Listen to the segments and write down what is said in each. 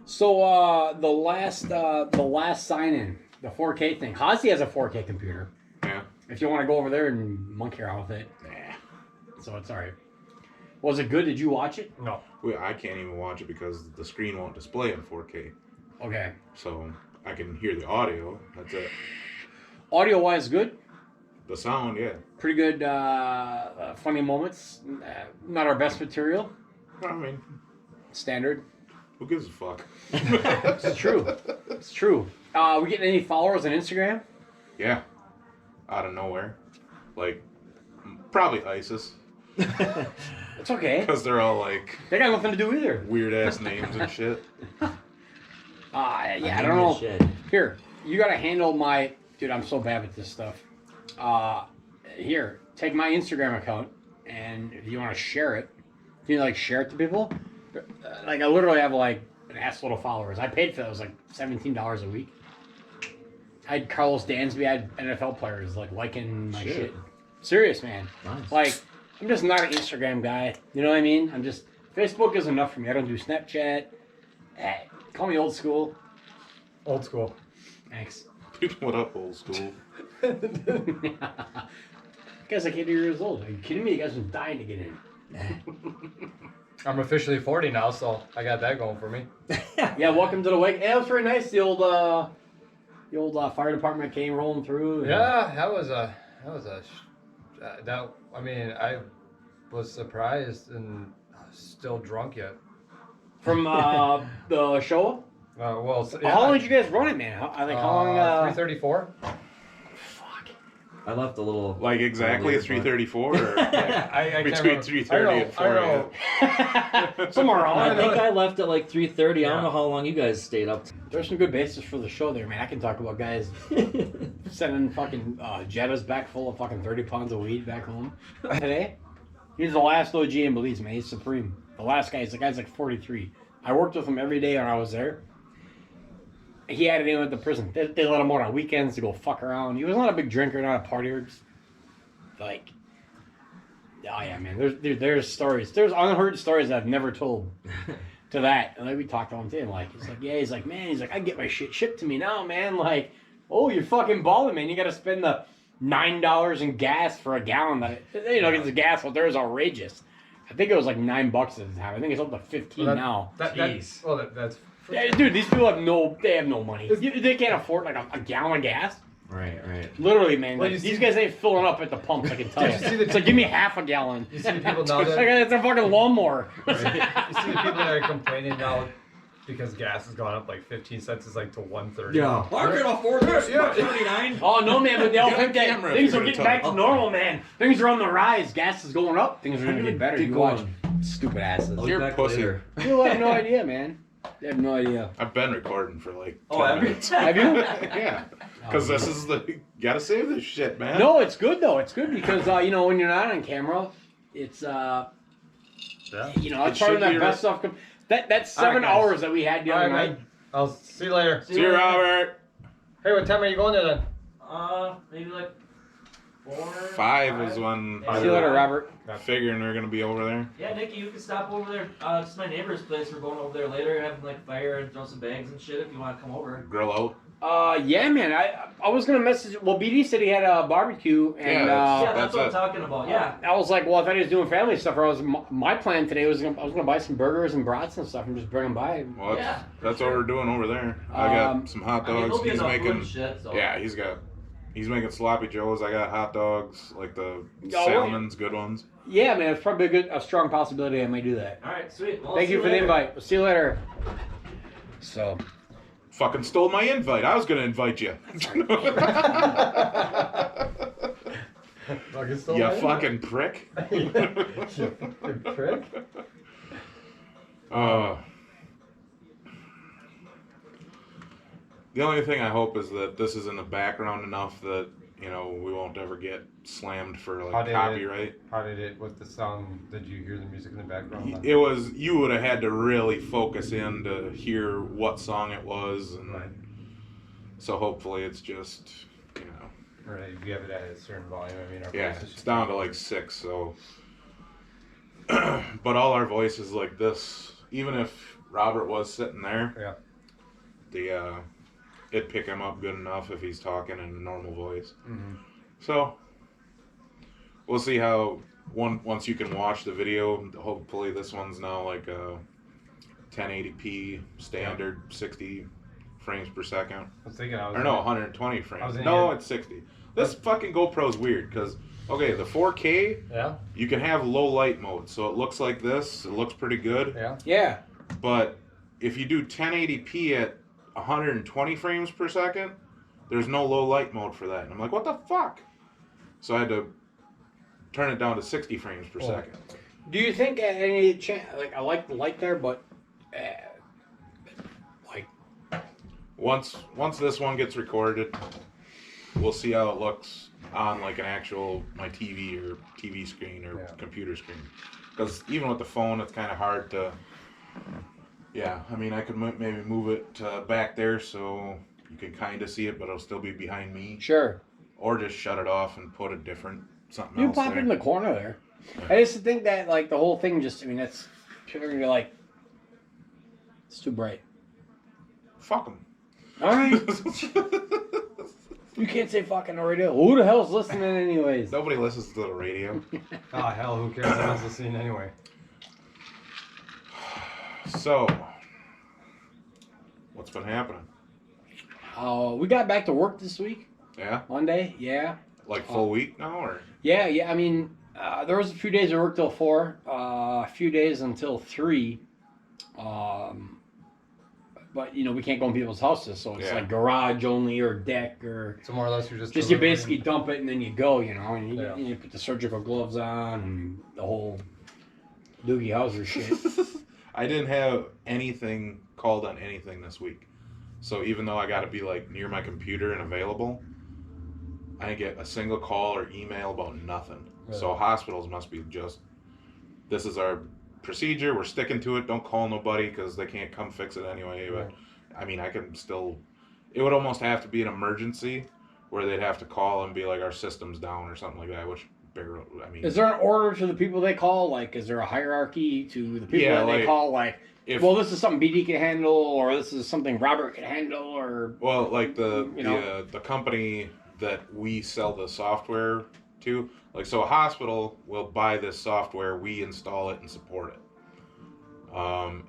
So the last sign-in, the 4K thing. Hazy has a 4K computer. Yeah. If you want to go over there and monkey around with it, so it's all right. Was it good? Did you watch it? No. I can't even watch it because the screen won't display in 4K. Okay. So I can hear the audio. That's it. Audio-wise, good. The sound, yeah. Pretty good. Funny moments. Not our best material. I mean, standard. Who gives a fuck? It's true. It's true. We getting any followers on Instagram? Yeah. Out of nowhere. Like, probably ISIS. It's okay. Because they're all like... They got nothing to do either. Weird-ass names and shit. Yeah, I don't know. Shit. Here, you got to handle my... Dude, I'm so bad with this stuff. Here, take my Instagram account, and if you want to share it, if you like share it to people, like I literally have like an ass load of followers. I paid for that. It was like $17 a week. I had Carlos Dansby, I had NFL players like liking my shit. Serious, man. Nice. Like, I'm just not an Instagram guy. You know what I mean? I'm just... Facebook is enough for me. I don't do Snapchat. Call me old school. Old school. Thanks. What up, old school? You guys like 80 years old. Are you kidding me? You guys are dying to get in. I'm officially 40 now, so I got that going for me. Yeah, welcome to the wake. Yeah, it was very nice. The old fire department came rolling through. Yeah, I mean, I was surprised and still drunk yet. From the show? Well, yeah. How long did you guys run it, man? How long? 3:34. Fuck. I left a little... Like exactly 3:34? Or I between 3:30 and 4 a.m.? Somewhere around. I think I left at like 3:30. Yeah. I don't know how long you guys stayed up. There's some good basis for the show there, man. I can talk about guys sending fucking Jettas back full of fucking 30 pounds of weed back home today. He's the last OG in Belize, man. He's supreme. The last guy, the guy's like 43. I worked with him every day when I was there. He had it in at the prison. They let him out on weekends to go fuck around. He was not a big drinker, not a partier. Just like, oh yeah, man. There's stories. There's unheard stories I've never told to that. And like we talked to him today. Like he's like, man. He's like, I get my shit shipped to me now, man. Like, oh, you're fucking balling, man. You got to spend the $9 in gas for a gallon. Because the gas out there is outrageous. I think it was like $9 at the time. I think it's up to 15 now. That's Yeah, dude, these people have no money. They can't afford like a gallon of gas. Right. Literally, man. Well, Like, these guys ain't filling up at the pumps, I can tell you. It's like, give me half a gallon. You see the people now It's that... like, it's a fucking lawnmower. Right. You see the people that are complaining now because gas has gone up like 15 cents is like to 130. Yeah. I can afford this. Yeah. 39. Oh, no, man, but they all Get think on that camera if things you're are gonna getting back talk. to normal, man. Things are on the rise. Gas is going up. Things are going to get better. Keep You watch. going. Stupid asses. I'll be You're back pussy. later. You have no idea, man. They have no idea. I've been recording for like 10 Oh, have you? minutes. Have you? Yeah. Because this is you gotta save this shit, man. No, it's good, though. It's good because, when you're not on camera, it's, Yeah. it's should part of that be best stuff. That's 7 guys. hours that we had the All other right, night. man. I'll see you later. See you, Robert. Hey, what time are you going there then? Maybe like 4. 5 is when See you later, Robert. figuring we're gonna be over there. Yeah, Nikki, you can stop over there. It's my neighbor's place. We're going over there later, having like fire and throw some bags and shit if you want to come over. Grill out. Yeah, man. I was gonna message. Well, BD said he had a barbecue, and Yeah, that's That's what I'm it. talking about. Yeah. I was like, well, I thought he was doing family stuff. My plan today was I was gonna buy some burgers and brats and stuff and just bring them by. Well, Yeah, that's sure. what we're doing over there. I got some hot I mean, dogs. there'll be He's enough food making. and shit, so. Yeah, he's making sloppy joes. I got hot dogs, like the Oh, salmon's good ones. Yeah, man. It's probably a strong possibility I might do that. All right, sweet. Well, Thank you for the invite. We'll see you later. So. Fucking stole my invite. I was gonna invite you. Fucking still You alive? fucking prick. You fucking prick. The only thing I hope is that this is in the background enough that we won't ever get slammed for How like did copyright. With the sound, did you hear the music in the background? It was you would have had to really focus in to hear what song it was, and Right. so hopefully it's just Or if you have it at a certain volume, I mean, our yeah, voices it's should- down to like 6. So, but all our voices like this, even if Robert was sitting there, Yeah. it'd pick him up good enough if he's talking in a normal voice. Mm-hmm. So we'll see how once you can watch the video. Hopefully, this one's now like a 1080p standard 60 frames per second. I was thinking I was. Or no, 120 frames. thinking- No, it's 60. This fucking GoPro's weird because, okay, the 4K, Yeah. you can have low light mode, so it looks like this. It looks pretty good. Yeah. Yeah. But if you do 1080p at 120 frames per second, there's no low light mode for that. And I'm like, what the fuck? So I had to turn it down to 60 frames per second. Do you think at any chance, like I like the light there, but like Once this one gets recorded, we'll see how it looks on like an actual my TV or TV screen or computer screen. Because even with the phone, it's kind of hard to. Yeah, I mean, I could maybe move it back there so you can kind of see it, but it'll still be behind me. sure. Or just shut it off and put a different something You else pop it there. in the corner there. I just think that like the whole thing just, I mean, that's purely like it's too bright. Fuck them. All right. You can't say fucking the radio. Who the hell's listening anyways? Nobody listens to the radio. Oh hell, who cares? I was listening anyway. So, what's been happening? We got back to work this week, Yeah? Monday. Yeah. Like full week now, or? Yeah. I mean, there was a few days I worked till 4, a few days until 3. But you know we can't go in people's houses, so it's like garage only or deck or. So more or less, you're just you delivering- basically dump it and then you go, you know, and Yeah. you put the surgical gloves on and the whole Doogie Howser shit. I didn't have anything called on anything this week. So even though I got to be like near my computer and available, I didn't get a single call or email about nothing. Really? So hospitals must be just, this is our procedure, we're sticking to it, don't call nobody because they can't come fix it anyway. But I mean, I can still, it would almost have to be an emergency where they'd have to call and be like, our system's down or something like that, which barely, I mean. Is there an order to the people they call? Like, is there a hierarchy to the people Yeah, that they like, call? Like, if, well, this is something BD can handle, or this is something Robert can handle, or well, like the company that we sell the software to, like, so a hospital will buy this software, we install it and support it.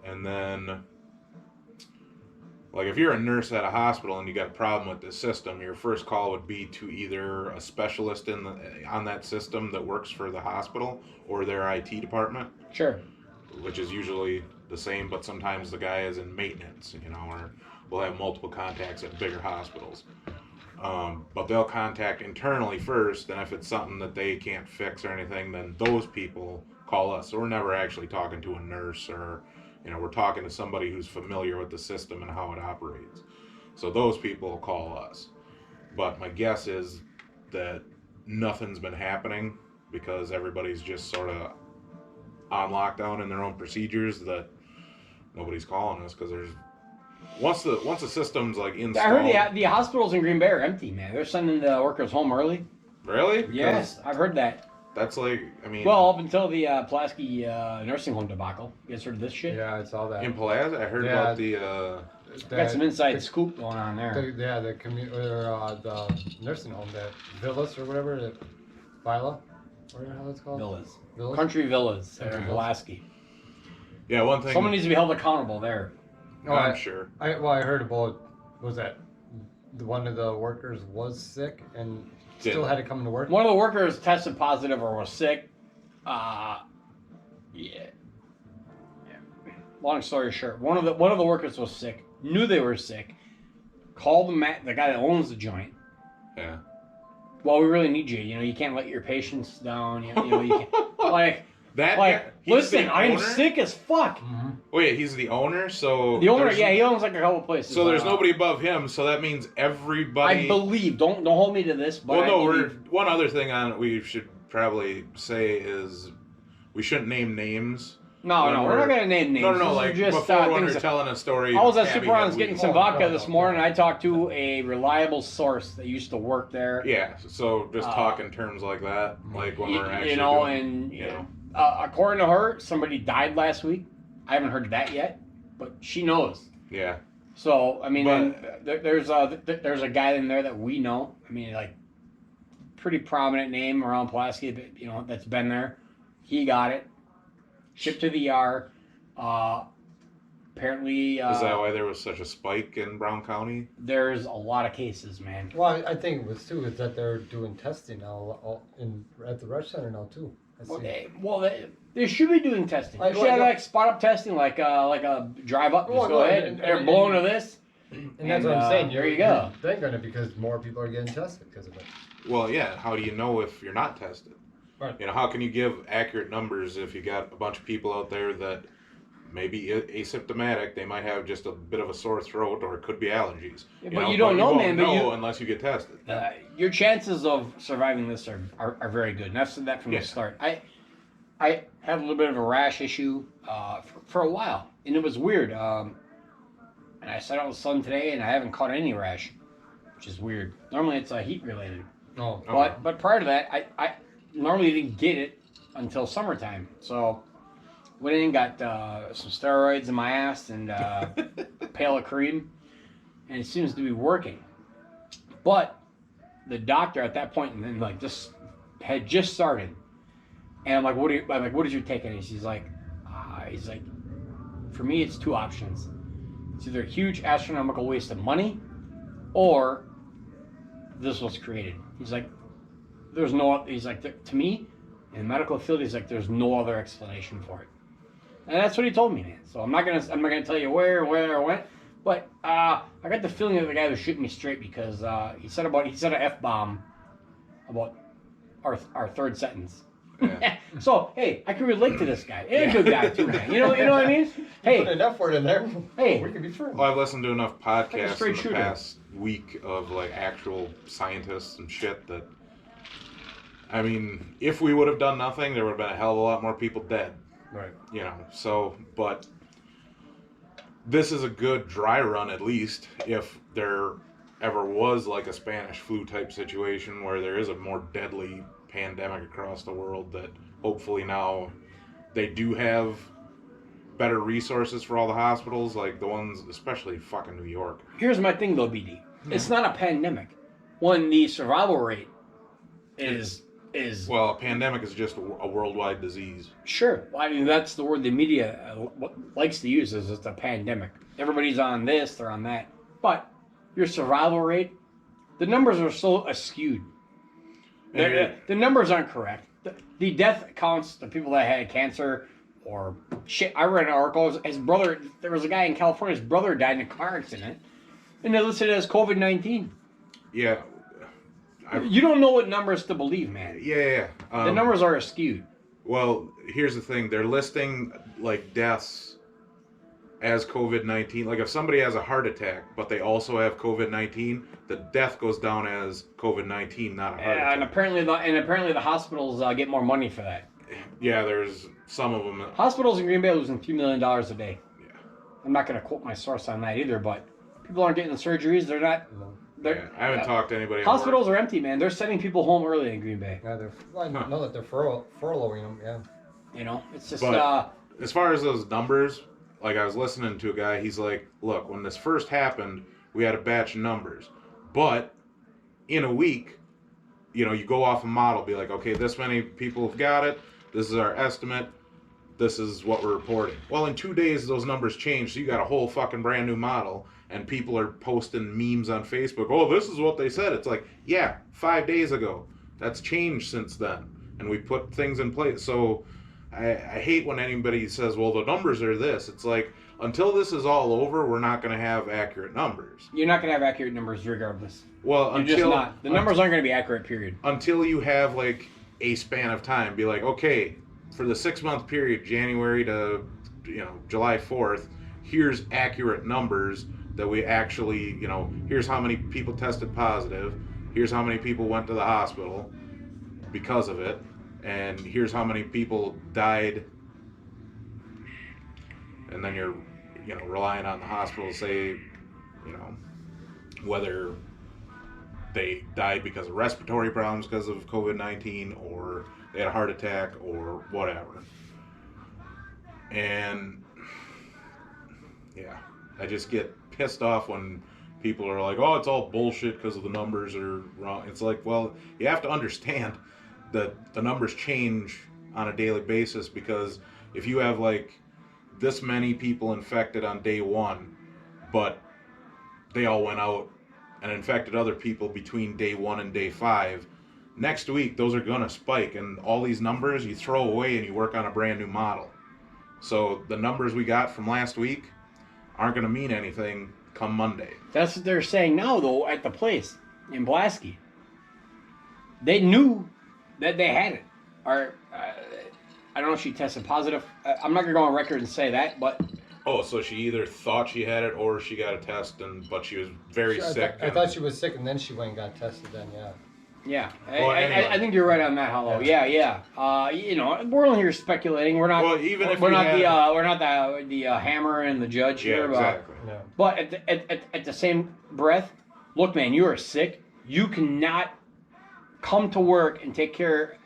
And then, like, if you're a nurse at a hospital and you got a problem with this system, your first call would be to either a specialist on that system that works for the hospital or their IT department. sure. Which is usually the same, but sometimes the guy is in maintenance, you know, or we'll have multiple contacts at bigger hospitals. But they'll contact internally first, and if it's something that they can't fix or anything, then those people call us. So we're never actually talking to a nurse or, you know, we're talking to somebody who's familiar with the system and how it operates. So those people call us. But my guess is that nothing's been happening because everybody's just sort of on lockdown in their own procedures, that nobody's calling us because there's once the system's like installed. I heard the hospitals in Green Bay are empty, man. They're sending the workers home early. Really? Because Yes, I've heard that. that's like, I mean, Well, up until the Pulaski nursing home debacle. You guys heard of this shit? Yeah, I saw that. in Plaza, I heard Yeah. about the Got some inside scoop going on there. The nursing home, that Villas or whatever, that Vila, whatever the hell it's called. Villas. Villas? Country Villas. Country in Villas. Pulaski. yeah, one thing. Someone needs to be held accountable there. I'm sure. I heard about, was that one of the workers was sick and still had to come to work? One of the workers tested positive or was sick. Yeah. Long story short, one of the workers was sick. Knew they were sick. Called the guy that owns the joint. Yeah. Well, we really need you. You know, you can't let your patients down. You know, you can't. Like, That guy, he's listen, the I'm owner? sick as fuck. Mm-hmm. Wait, he's the owner, so The owner, there's- yeah, he owns like a couple places. So there's nobody above him, so that means everybody. I believe. Don't hold me to this, but Well, no. I believe. One other thing on it we should probably say is we shouldn't name names. No, we're not gonna name names. No, This is like just, before when things you're telling a story. I was at Abby Super had Runs getting weed. some vodka this no. morning. I talked to a reliable source that used to work there. Yeah, so just talk in terms like that, like when we're actually you know, doing, and you know. according to her, somebody died last week. I haven't heard that yet, but she knows. Yeah. So I mean, But- there's a guy in there that we know. I mean, like pretty prominent name around Pulaski, but, you know, that's been there. He got it, shipped to the ER. Apparently, Is that why there was such a spike in Brown County? there's a lot of cases, man. Well, I think it was too is that they're doing testing now at the rec center now too. I see. They should be doing testing. They Like, should have like- like spot up testing, like a drive up. Just Well, go no, ahead. and- They're and- blowing to this. And that's what And, I'm saying. there you go. They're gonna because more people are getting tested because of it. Well, yeah. How do you know if you're not tested? Right. You know, how can you give accurate numbers if you got a bunch of people out there that may be asymptomatic? They might have just a bit of a sore throat, or it could be allergies. Yeah, but you don't know, won't man, but know you- unless you get tested. Your chances of surviving this are very good. And I've said that from Yeah. the start. I had a little bit of a rash issue for a while, and it was weird. And I sat out in the sun today, and I haven't caught any rash, which is weird. Normally, it's heat related. Oh, But prior to that, I normally didn't get it until summertime. So went in and got some steroids in my ass and a pail of cream, and it seems to be working. But the doctor at that point, and then like just had just started, and I'm like, what is your take on this? He's like, for me, it's two options. It's either a huge astronomical waste of money, or this was created. He's like, to me, in the medical field, he's like, there's no other explanation for it. And that's what he told me, man. So I'm not gonna tell you where I went, but I got the feeling that the guy was shooting me straight because he said an F-bomb about our third sentence. Yeah. So hey, I can relate to this guy. And a good guy too, man. You know what I mean? put Hey, an F word in there. Hey. We can be friends. Well, I've listened to enough podcasts straight in the shooter. past week of like actual scientists and shit that, I mean, if we would have done nothing, there would have been a hell of a lot more people dead. Right. You know, so, but this is a good dry run at least if there ever was like a Spanish flu type situation where there is a more deadly pandemic across the world, that hopefully now they do have better resources for all the hospitals, like the ones, especially fucking New York. here's my thing though, BD. It's not a pandemic. When the survival rate is Well, a pandemic is just a worldwide disease. sure. Well, I mean, that's the word the media likes to use, is it's a pandemic. Everybody's on this, they're on that. But your survival rate, the numbers are so askewed. The numbers aren't correct. The death counts, the people that had cancer or shit. I read an article, his brother, there was a guy in California, his brother died in a car accident, and they listed it as COVID-19. Yeah. You don't know what numbers to believe, man. Yeah. The numbers are askewed. Well, here's the thing. They're listing, like, deaths as COVID-19. Like, if somebody has a heart attack, but they also have COVID-19, the death goes down as COVID-19, not a heart attack. And apparently the hospitals get more money for that. Yeah, there's some of them. Hospitals in Green Bay are losing $3 million a day. Yeah. I'm not going to quote my source on that either, but people aren't getting the surgeries. They're not. Yeah, I haven't talked to anybody. Hospitals are empty, man. They're sending people home early in Green Bay. Yeah, I know that they're furloughing them. Yeah. You know, it's just. But as far as those numbers, like I was listening to a guy, he's like, look, when this first happened, we had a batch of numbers. But in a week, you know, you go off a model, be like, okay, this many people have got it. This is our estimate. This is what we're reporting. Well, in 2 days, those numbers change. So you got a whole fucking brand new model. And people are posting memes on Facebook. Oh, this is what they said. It's like, yeah, 5 days ago. That's changed since then. And we put things in place. So I hate when anybody says, well, the numbers are this. It's like, until this is all over, we're not going to have accurate numbers. You're not going to have accurate numbers regardless. Well, You're just not. The numbers aren't going to be accurate, period. Until you have, like, a span of time. Be like, okay, for the 6-month period, January to, July 4th, here's accurate numbers that we actually, here's how many people tested positive, here's how many people went to the hospital because of it, and here's how many people died, and then you're, relying on the hospital to say, whether they died because of respiratory problems because of COVID-19, or they had a heart attack, or whatever. And Yeah, I just get pissed off when people are like, "Oh, it's all bullshit because the numbers are wrong." It's like, well, you have to understand that the numbers change on a daily basis because if you have like this many people infected on day 1, but they all went out and infected other people between day 1 and day 5, next week those are gonna spike, and all these numbers you throw away and you work on a brand new model. So the numbers we got from last week aren't going to mean anything come Monday. That's what they're saying now, though, at the place in Pulaski. They knew that they had it. Or, I don't know if she tested positive. I'm not going to go on record and say that, but... Oh, so she either thought she had it or she got a test, but she was very sick. I thought she was sick, and then she went and got tested then, yeah. Yeah, Well, anyway. I think you're right on that, Hollow. Yeah. We're only here speculating. We're not. Well, even if we're you not had... we're not the hammer and the judge Yeah, here. exactly. No. But at the same breath, look, man, you are sick. You cannot come to work and take care.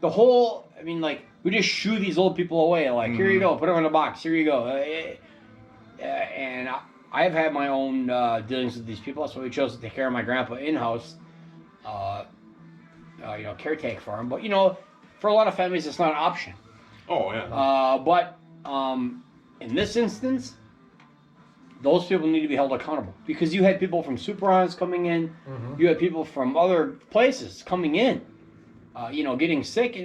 The whole. I mean, like we just shoo these old people away. Like here you go, put them in a box. Here you go. And I've had my own dealings with these people. That's why we chose to take care of my grandpa in house. Caretake for him. But, for a lot of families, it's not an option. Oh, yeah. But in this instance, those people need to be held accountable. Because you had people from Superons coming in. Mm-hmm. You had people from other places coming in, getting sick.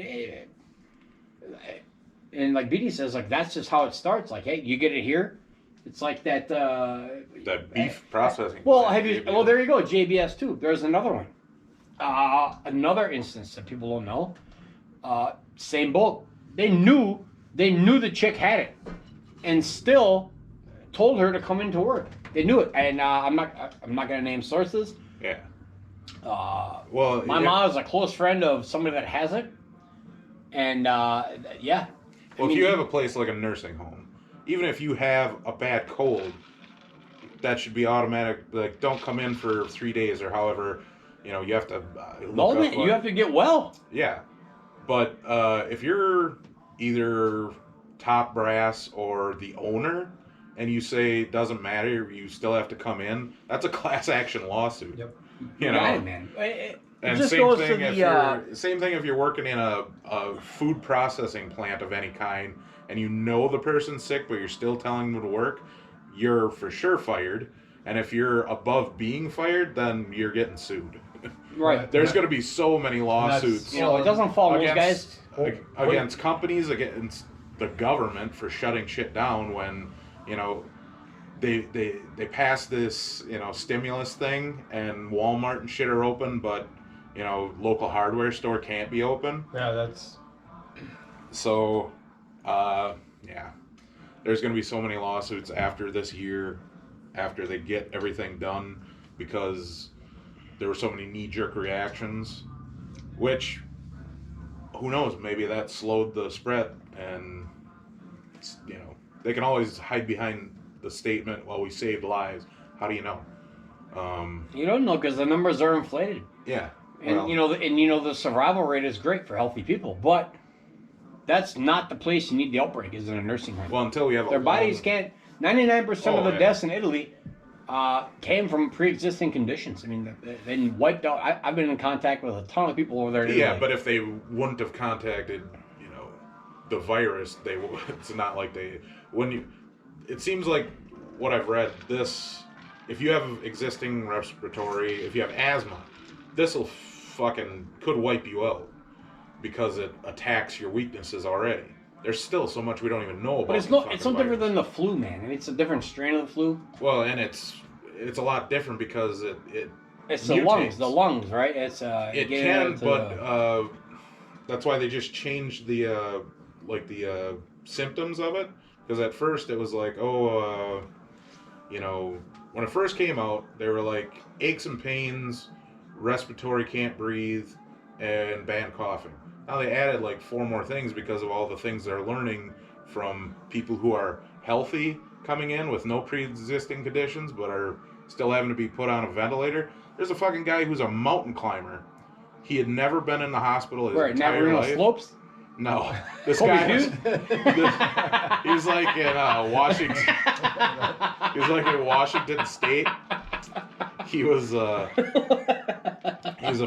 And like BD says, like, that's just how it starts. Like, hey, you get it here. It's like that... that beef processing. Well, there you go, JBS too. There's another one. Another instance that people don't know. Same boat. They knew the chick had it, and still told her to come into work. They knew it, and I'm not gonna name sources. Yeah. My mom is a close friend of somebody that has it, and yeah. Well, if you have a place like a nursing home, even if you have a bad cold, that should be automatic. Like, don't come in for 3 days or however. You have to you have to get well. Yeah. But if you're either top brass or the owner and you say it doesn't matter, you still have to come in, that's a class action lawsuit. Yep. Right, man. It and just same goes thing to if same thing if you're working in a food processing plant of any kind and you know the person's sick but you're still telling them to work, you're for sure fired. And if you're above being fired, then you're getting sued. Right. There's going to be so many lawsuits. It doesn't fall on those guys. Against companies, against the government for shutting shit down when, they pass this, stimulus thing and Walmart and shit are open, but, local hardware store can't be open. Yeah, that's... So, yeah. There's going to be so many lawsuits after this year, after they get everything done, because there were so many knee-jerk reactions, which, who knows, maybe that slowed the spread, and, they can always hide behind the statement, well, we saved lives. How do you know? You don't know because the numbers are inflated. Yeah. And, the survival rate is great for healthy people, but that's not the place you need the outbreak, is in a nursing home. Well, until we have their bodies can't... 99% of the deaths in Italy came from pre-existing conditions. I mean, they wiped out... I've been in contact with a ton of people over there in Italy. Yeah, but if they wouldn't have contacted, the virus, it's not like they... It seems like what I've read, if you have existing respiratory, if you have asthma, this'll could wipe you out because it attacks your weaknesses already. There's still so much we don't even know about. But it's no different than the flu, man. I mean, it's a different strain of the flu. Well, and it's a lot different because it it's mutates. the lungs, right? It's it can, but that's why they just changed the symptoms of it. Because at first it was like, when it first came out, they were like aches and pains, respiratory can't breathe, and bad coughing. Now they added like 4 more things because of all the things they're learning from people who are healthy coming in with no pre-existing conditions but are still having to be put on a ventilator. There's a fucking guy who's a mountain climber. He had never been in the hospital his entire life. Slopes? No, this guy was, he was like in Washington. He's like in Washington State. He was a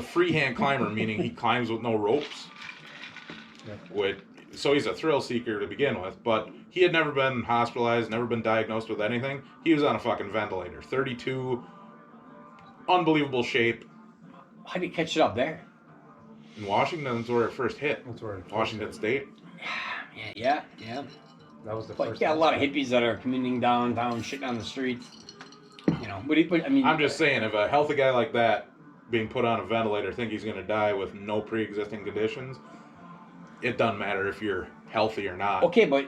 freehand climber, meaning he climbs with no ropes. So he's a thrill seeker to begin with, but he had never been hospitalized, never been diagnosed with anything. He was on a fucking ventilator. 32, unbelievable shape. How do you catch it up there? In Washington, that's where it first hit. That's where Washington State. Yeah. That was the But first. yeah, a lot of hippies that are commuting downtown, shitting on the streets. You know, but I mean, I'm just saying, if a healthy guy like that being put on a ventilator think he's going to die with no pre-existing conditions, it doesn't matter if you're healthy or not. okay, but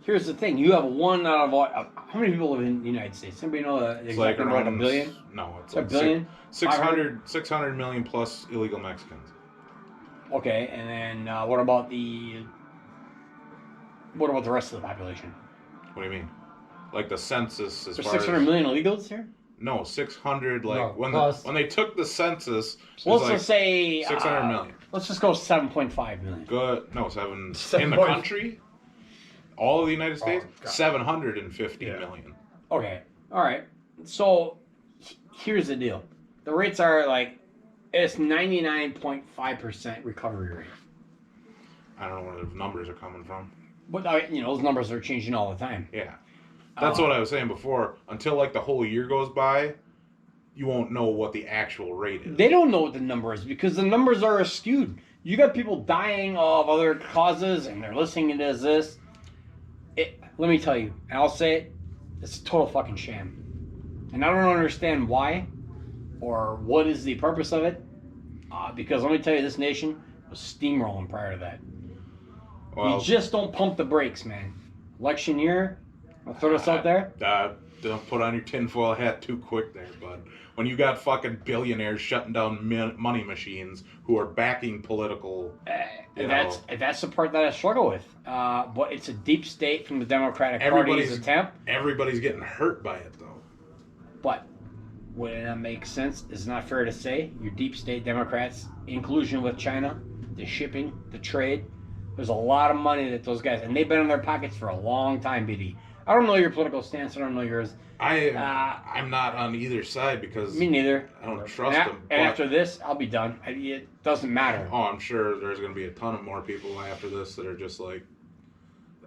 here's the thing: you have one out of all. How many people live in the United States? Anybody know the It's exact number? Like a billion? No, it's A like billion? 600 million plus illegal Mexicans. Okay, and then what about the rest of the population? What do you mean? Like the census as There's far 600 as... million illegals here? No, 600, like, No, when plus- when they took the census, it Well, was let's like just say 600 million. Let's just go 7.5 million. Good. No, 7. In the 7. country? All of the United States? Oh, God. 750 Yeah. million. Okay, all right. So here's the deal: the rates are like it's 99.5% recovery rate. I don't know where the numbers are coming from. But those numbers are changing all the time. Yeah. That's what I was saying before. Until like the whole year goes by, you won't know what the actual rate is. They don't know what the number is because the numbers are skewed. You got people dying of other causes, and they're listing it as this. Let me tell you, and I'll say it, it's a total fucking sham. And I don't understand why or what is the purpose of it. Because let me tell you, this nation was steamrolling prior to that. Well, You just don't pump the brakes, man. Election year, I'll throw this out there. Don't put on your tinfoil hat too quick there, bud. When you got fucking billionaires shutting down money machines who are backing political... That's the part that I struggle with. But it's a deep state from the Democratic Party's attempt. Everybody's getting hurt by it, though. But wouldn't that make sense? It's not fair to say your deep state Democrats, inclusion with China, the shipping, the trade. There's a lot of money that those guys, and they've been in their pockets for a long time, BD. I don't know your political stance. I don't know yours. I'm not on either side because Me neither. I don't trust them. And after this, I'll be done. It doesn't matter. Oh, I'm sure there's going to be a ton of more people after this that are just like,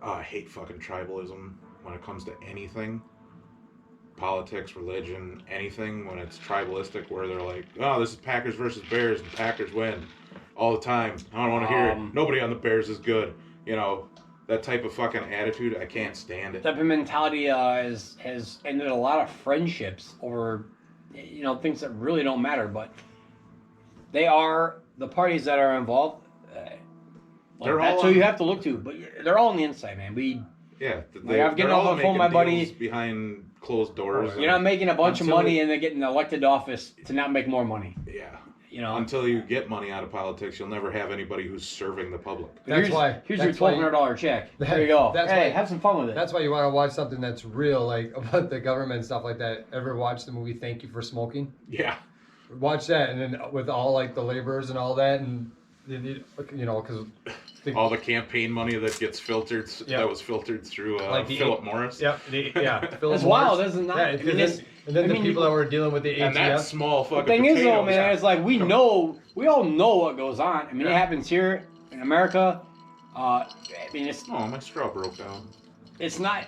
I hate fucking tribalism when it comes to anything. Politics, religion, anything. When it's tribalistic where they're like, oh, this is Packers versus Bears and Packers win all the time. I don't want to hear it. Nobody on the Bears is good. That type of fucking attitude, I can't stand it. That type of mentality has ended a lot of friendships over, things that really don't matter. But they are the parties that are involved. That's who you have to look to. But they're all on the inside, man. I'm getting off the phone with my buddy behind closed doors. You're not making a bunch of money and then getting elected to office to not make more money. Yeah. Until you get money out of politics, you'll never have anybody who's serving the public. Here's your $1,200 check. There you go. Have some fun with it. That's why you want to watch something that's real, like about the government and stuff like that. Ever watch the movie Thank You for Smoking? Yeah. Watch that, and then with all like the laborers and all that, and because all the campaign money that gets filtered, that was filtered through Philip Morris. Yep. That's wild, isn't that? And then the people that were dealing with the ATF. And that small fucking The thing is, though, potatoes. man, it's like we all know what goes on. I mean, it happens here in America. It's Oh, my straw broke down. it's not.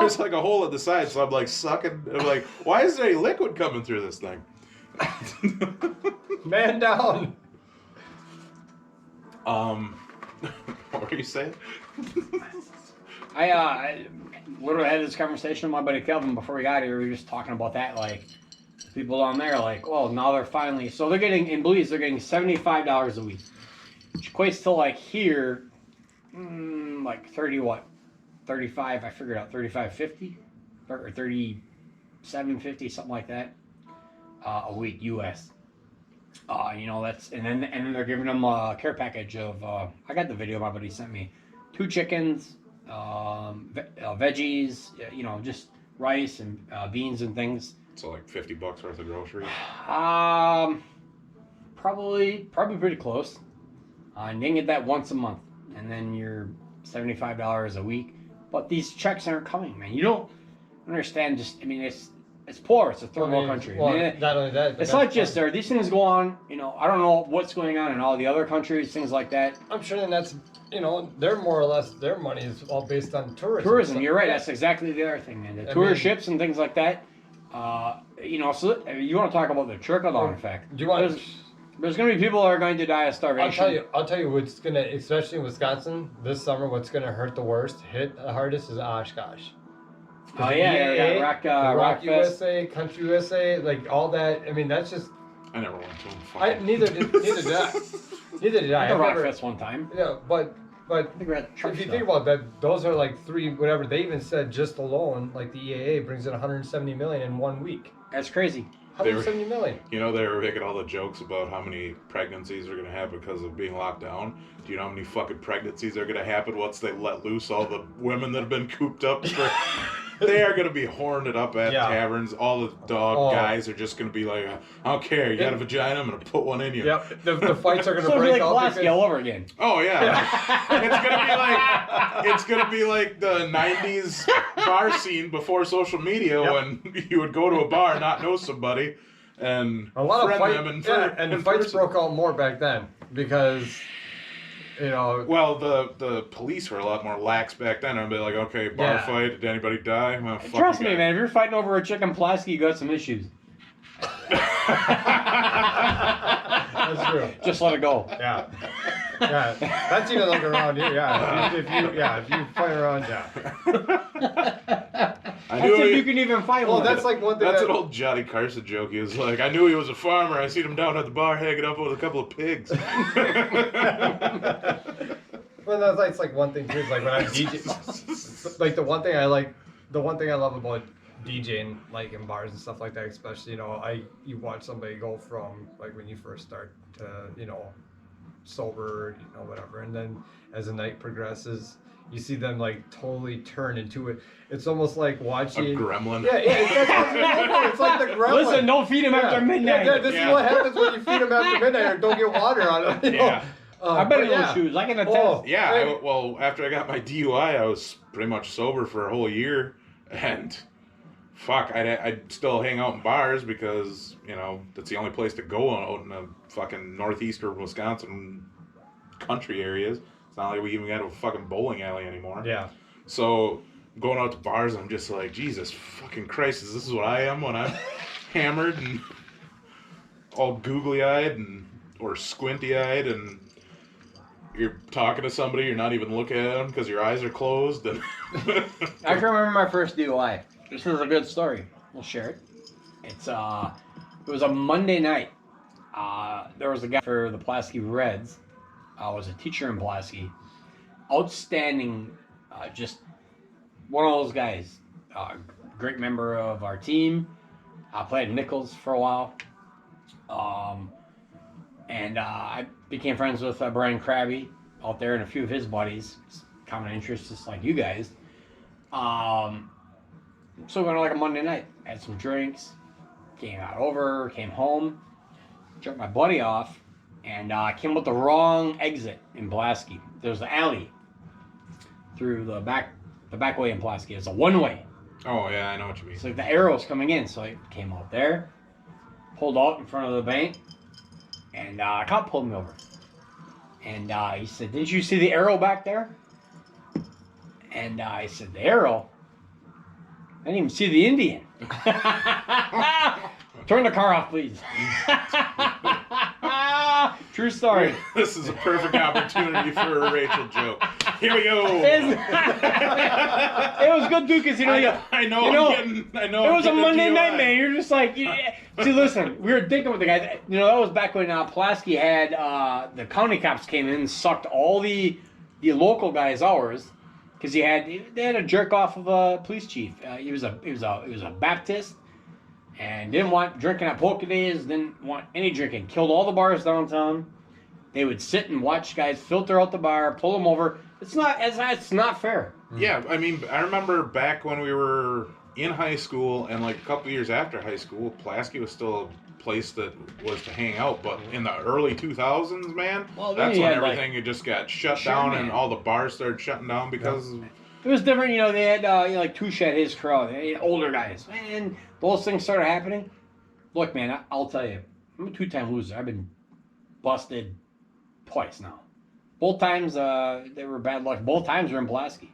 There's like a hole at the side, so I'm like sucking. I'm like, why is there any liquid coming through this thing? Man down. What were you saying? I literally had this conversation with my buddy Kelvin before we got here. We were just talking about that, like people down there, like, well, now they're finally they're getting in Belize, they're getting $75 a week, which equates to like here, like 35. I figured out 35.50 or 37.50, something like that, a week U.S. That's and then they're giving them a care package of I got the video my buddy sent me, 2 chickens, veggies, just rice and beans and things. So like $50 worth of groceries. Probably pretty close. And you can get that once a month, and then you're $75 a week. But these checks aren't coming, man. understand. Just I mean, it's poor. It's a third world country. Well, I mean, not only that, but it's that's not just part- there. These things go on. You know, I don't know what's going on in all the other countries, things like that. I'm sure then that's, they're more or less, their money is all based on tourism. Tourism. So- You're right. That's exactly the other thing, man. The I tour mean- ships and things like that. So you want to talk about the trickle-down effect? Do you want? There's going to be people that are going to die of starvation. I'll tell you what's gonna, especially in Wisconsin this summer, what's gonna hurt the worst, hit the hardest is Oshkosh. Oh yeah, Rock Fest. USA, Country USA, like all that. I mean, that's just. I never went to them. Neither did I. Neither did I. The I've Rock never- Fest one time. Yeah, but I think we're at church if you stuff. think about that, those are like three, whatever. They even said just alone, like the EAA brings in 170 million in 1 week. That's crazy. 170 million. You know, they were making all the jokes about how many pregnancies are going to happen because of being locked down. Do you know how many fucking pregnancies are going to happen once they let loose all the women that have been cooped up? They are going to be horned up at taverns. All the dog guys are just going to be like, I don't care. You got a vagina? I'm going to put one in you. Yep. The fights are going to So it'll be break like out. Pulaski all over again. Oh yeah, it's gonna be like the '90s bar scene before social media when you would go to a bar, not know somebody, and A lot of friend them fights, and fights person. broke out more back then because, Well, the police were a lot more lax back then. I'd be like, okay, bar fight. Did anybody die? Well, fuck Trust you me, guys. man. If you're fighting over a chicken Pulaski, you got some issues. that's true. Just let it go. Yeah. Yeah. That's even like around here. Yeah. If you fight around, I That's knew if he- you can even fight Well, one. that's like one thing. That's an old Johnny Carson joke. He was like, I knew he was a farmer. I seen him down at the bar hanging up with a couple of pigs. Well, that's like one thing too. Is like when I'm DJ, like the one thing I love about DJing, like in bars and stuff like that, especially you watch somebody go from like when you first start to sober, whatever, and then as the night progresses, you see them like totally turn into it. It's almost like watching A gremlin. Yeah, it's like the gremlin. Listen, don't feed him after midnight. Yeah, this is what happens when you feed them after midnight or don't get water on them. Yeah. I bet in those shoes. I can attest. Yeah, well, after I got my DUI, I was pretty much sober for a whole year, and fuck, I'd still hang out in bars because, that's the only place to go out in the fucking northeastern Wisconsin country areas. It's not like we even got a fucking bowling alley anymore. Yeah. So going out to bars, I'm just like, Jesus fucking Christ, is this what I am when I'm hammered and all googly-eyed or squinty-eyed, and you're talking to somebody, you're not even looking at them because your eyes are closed. And I can remember my first DUI. This is a good story. We'll share it. It was a Monday night. There was a guy for the Pulaski Reds. I was a teacher in Pulaski. Outstanding, just one of those guys. Great member of our team. I played Nichols for a while. And I became friends with Brian Krabby out there and a few of his buddies. Common interests, just like you guys. So we went on like a Monday night. Had some drinks. Came home. Dropped my buddy off. And came up the wrong exit in Pulaski. There's an alley through the back way in Pulaski. It's a one-way. oh, yeah, I know what you mean. It's like the arrow's coming in. So I came out there, pulled out in front of the bank, and a cop pulled me over. And he said, "Didn't you see the arrow back there?" And I said, "The arrow? I didn't even see the Indian." Turn the car off, please. True story. This is a perfect opportunity for a Rachel joke. Here we go. It was good, dude, because I know. it was a Monday night, man. You're just like, yeah. See, listen, we were thinking with the guys. That was back when Pulaski had the county cops came in and sucked all the local guys hours, because they had a jerk off of a police chief. He was a Baptist, and didn't want drinking at polka days. Didn't want any drinking. Killed all the bars downtown. They would sit and watch guys filter out the bar, pull them over. It's not fair. Yeah, I mean, I remember back when we were in high school and like a couple years after high school, Pulaski was still a place that was to hang out. But in the early 2000s, man, Well, then that's you when had, everything just got shut Sure, down man. and all the bars started shutting down because It was different, you know. They had like Touche had his crowd, they had older guys, and those things started happening. Look, man, I'll tell you, I'm a 2-time loser. I've been busted twice now. Both times they were bad luck. Both times were in Pulaski.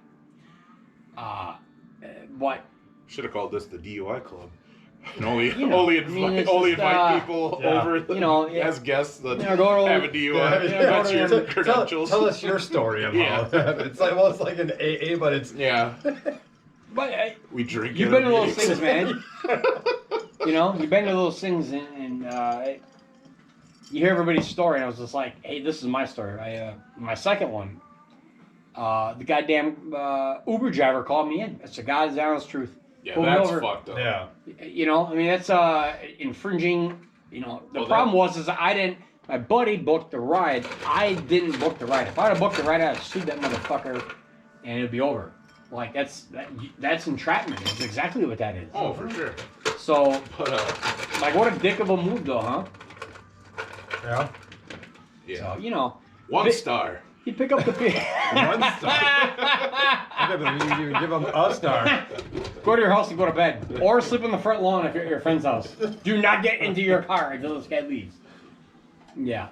What? Should have called this the DUI club. And only it's invite people over as guests that go to, have a DUI. That's your credentials. Tell us your story of how it's like almost like an AA, but it's But we drink. You've been to those things, man. You've been to those things, and you hear everybody's story, and I was just like, hey, this is my story. My second one, the goddamn Uber driver called me in. It's the God's honest truth. Yeah, that's fucked up. Yeah. That's infringing. The problem was my buddy booked the ride. I didn't book the ride. If I'd have booked the ride, I'd have sued that motherfucker, and it'd be over. Like, that's entrapment. That's exactly what that is. Oh, for sure. So, like, what a dick of a move, though, huh? Yeah. Yeah. So, one star. You pick up the One star. I can't believe you even give them a star. Go to your house and go to bed. Or sleep on the front lawn if you're at your friend's house. Do not get into your car until this guy leaves. Yeah.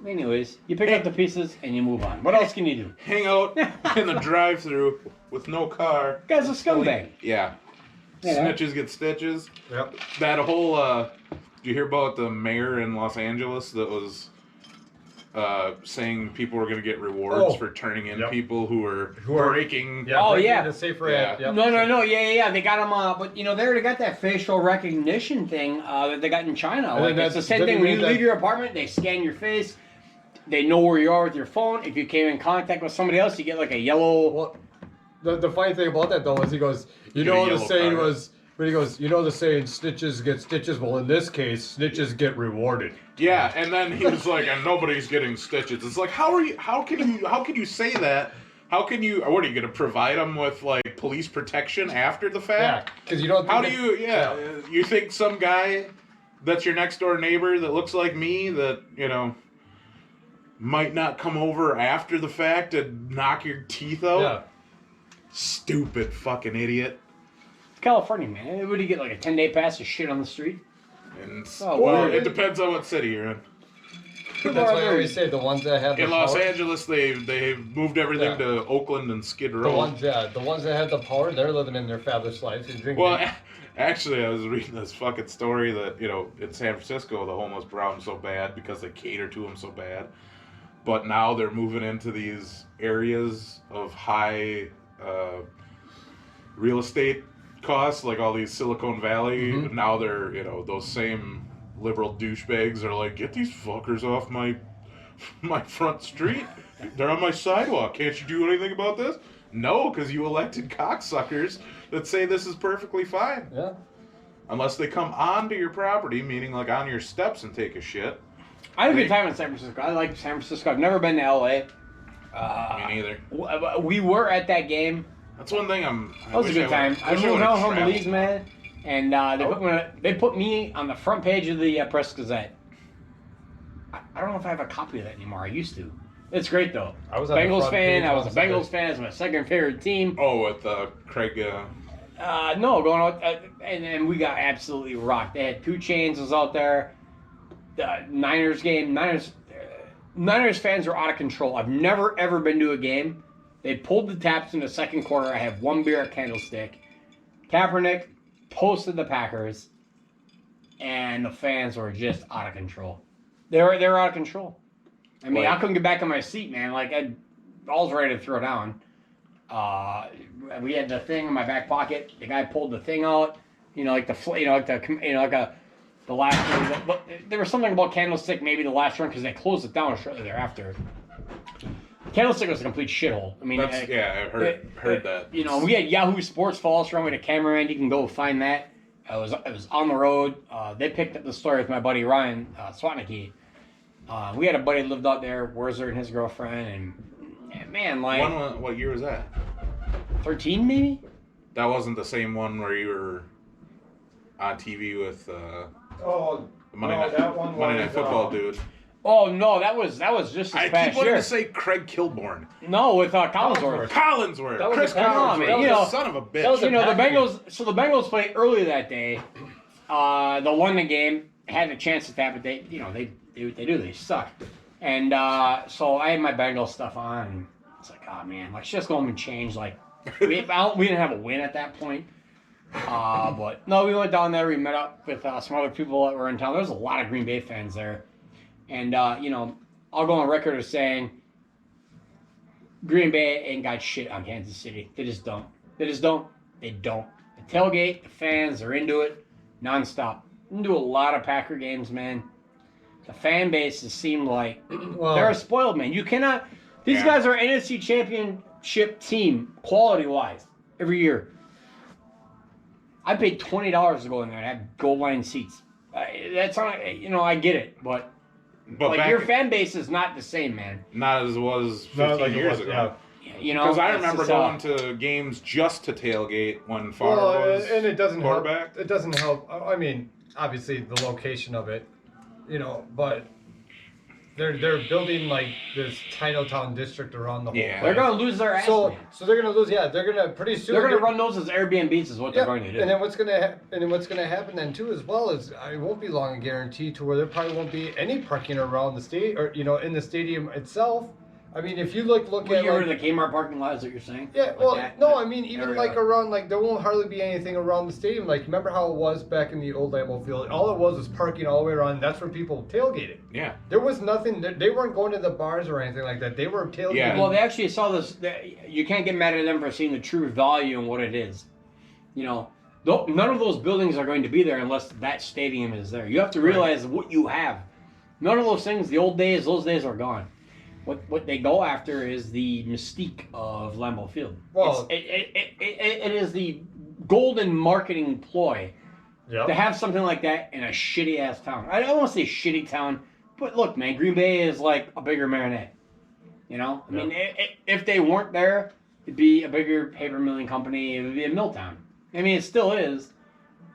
Anyways, you pick up the pieces and you move on. What else can you do? Hang out in the drive-thru with no car. Guy's a scumbag. Yeah. Snitches get stitches. Yep. That whole, did you hear about the mayor in Los Angeles that was saying people were going to get rewards for turning in people who are breaking. Yeah, the safer ad. Yep. No. Yeah. They got them, but they already got that facial recognition thing that they got in China. Like, it's the same thing. When you leave your apartment, they scan your face. They know where you are with your phone. If you came in contact with somebody else, you get like a yellow. Well, the funny thing about that though is he goes, the saying was. But he goes, the saying, snitches get stitches. Well, in this case, snitches get rewarded. Yeah, and then he was like, and nobody's getting stitches. It's like, how can you say that? How can you? What are you going to provide them with like police protection after the fact? Yeah, because you don't. How do you? Yeah, you think some guy that's your next door neighbor that looks like me that might not come over after the fact and knock your teeth out? Yeah. Stupid fucking idiot. California, man. What do you get, like a 10-day pass to shit on the street? And weird. It depends on what city you're in. That's why I always say the ones that have in Los Angeles, they moved everything to Oakland and Skid Row. The ones that have the power, they're living in their fabulous lives and drinking. Well, actually, I was reading this fucking story that in San Francisco, the homeless problem's so bad because they cater to them so bad. But now they're moving into these areas of high real estate costs, like all these Silicon Valley. Mm-hmm. Now they're those same liberal douchebags are like, get these fuckers off my front street. They're on my sidewalk. Can't you do anything about this? No, because you elected cocksuckers that say this is perfectly fine. Yeah. Unless they come onto your property, meaning like on your steps and take a shit. I had a good time in San Francisco. I like San Francisco. I've never been to LA. Me neither. We were at that game. That's one thing That was a good time. I moved home from Belize, man, and they put me on the front page of the Press Gazette. I don't know if I have a copy of that anymore. I used to. It's great though. I was Bengals fan. I was a Bengals fan. It's my second favorite team. Oh, with Craig. No, going out, and we got absolutely rocked. They had 2 Chainz was out there. The Niners game. Niners fans were out of control. I've never ever been to a game. They pulled the taps in the second quarter. I had 1 beer at Candlestick. Kaepernick posted the Packers, and the fans were just out of control. They were out of control. I mean, I couldn't get back in my seat, man. Like I was ready to throw down. We had the thing in my back pocket. The guy pulled the thing out. The last one. But there was something about Candlestick, maybe the last run, because they closed it down shortly thereafter. Candlestick was a complete shithole. I mean, I heard that. We had Yahoo Sports follow us around with a cameraman. You can go find that. It was on the road. They picked up the story with my buddy Ryan Swatnicki. We had a buddy that lived out there, Werzer and his girlfriend, and man, like what year was that? 13 maybe. That wasn't the same one where you were on TV with Monday Night Football dude. Oh no, that was just this I past keep wanting year. to say Craig Kilborn. No, with Collinsworth. Collinsworth. That was Chris a Collinsworth. Collinsworth. That was a Son of a that was bitch. a- You know the Packers. Bengals. So the Bengals played early that day. They won the game. Had a chance at that, but they suck. And so I had my Bengals stuff on. And it's like, oh man, let's just go home and change. Like we didn't have a win at that point. But no, we went down there. We met up with some other people that were in town. There was a lot of Green Bay fans there, and I'll go on record as saying Green Bay ain't got shit on Kansas City. They just don't. They don't. The tailgate, the fans are into it nonstop. Been to a lot of Packer games, man. The fan base has seemed like they're spoiled, man. You cannot. These guys are an NFC Championship team, quality wise, every year. I paid $20 to go in there and have gold line seats. That's not, I get it, but like your fan base is not the same, man. Not as it was 15 Not like it years was, ago. yeah. Because I it's remember just, going to games just to tailgate when Favre Well, was and it doesn't help. quarterback. It doesn't help. I mean, obviously the location of it, but they're building like this Town district around the whole. Yeah. They're gonna lose their ass. So man. they're gonna lose. Yeah, they're gonna pretty soon. They're gonna run those as Airbnbs, is what they're going to do. And then what's gonna happen then too as well is it won't be long a guarantee to where there probably won't be any parking around the state or in the stadium itself. I mean, if you look Will at you like, the Kmart parking lot? Is what you're saying? yeah, Like well, that- no, that I mean even area. like around like there won't hardly be anything around the stadium. Like remember how it was back in the old Lambeau Field? All it was parking all the way around. That's where people tailgated. Yeah. There was nothing. They weren't going to the bars or anything like that. They were tailgating. Yeah. Well, they actually saw this. You can't get mad at them for seeing the true value and what it is. None of those buildings are going to be there unless that stadium is there. You have to realize what you have. None of those things, those days are gone. What they go after is the mystique of Lambeau Field. Well- It is the golden marketing ploy Yep. to have something like that in a shitty ass town. I don't want to say shitty town, but look, man, Green Bay is like a bigger Marinette. I mean, if they weren't there, it'd be a bigger paper milling company. It would be a mill town. I mean, it still is.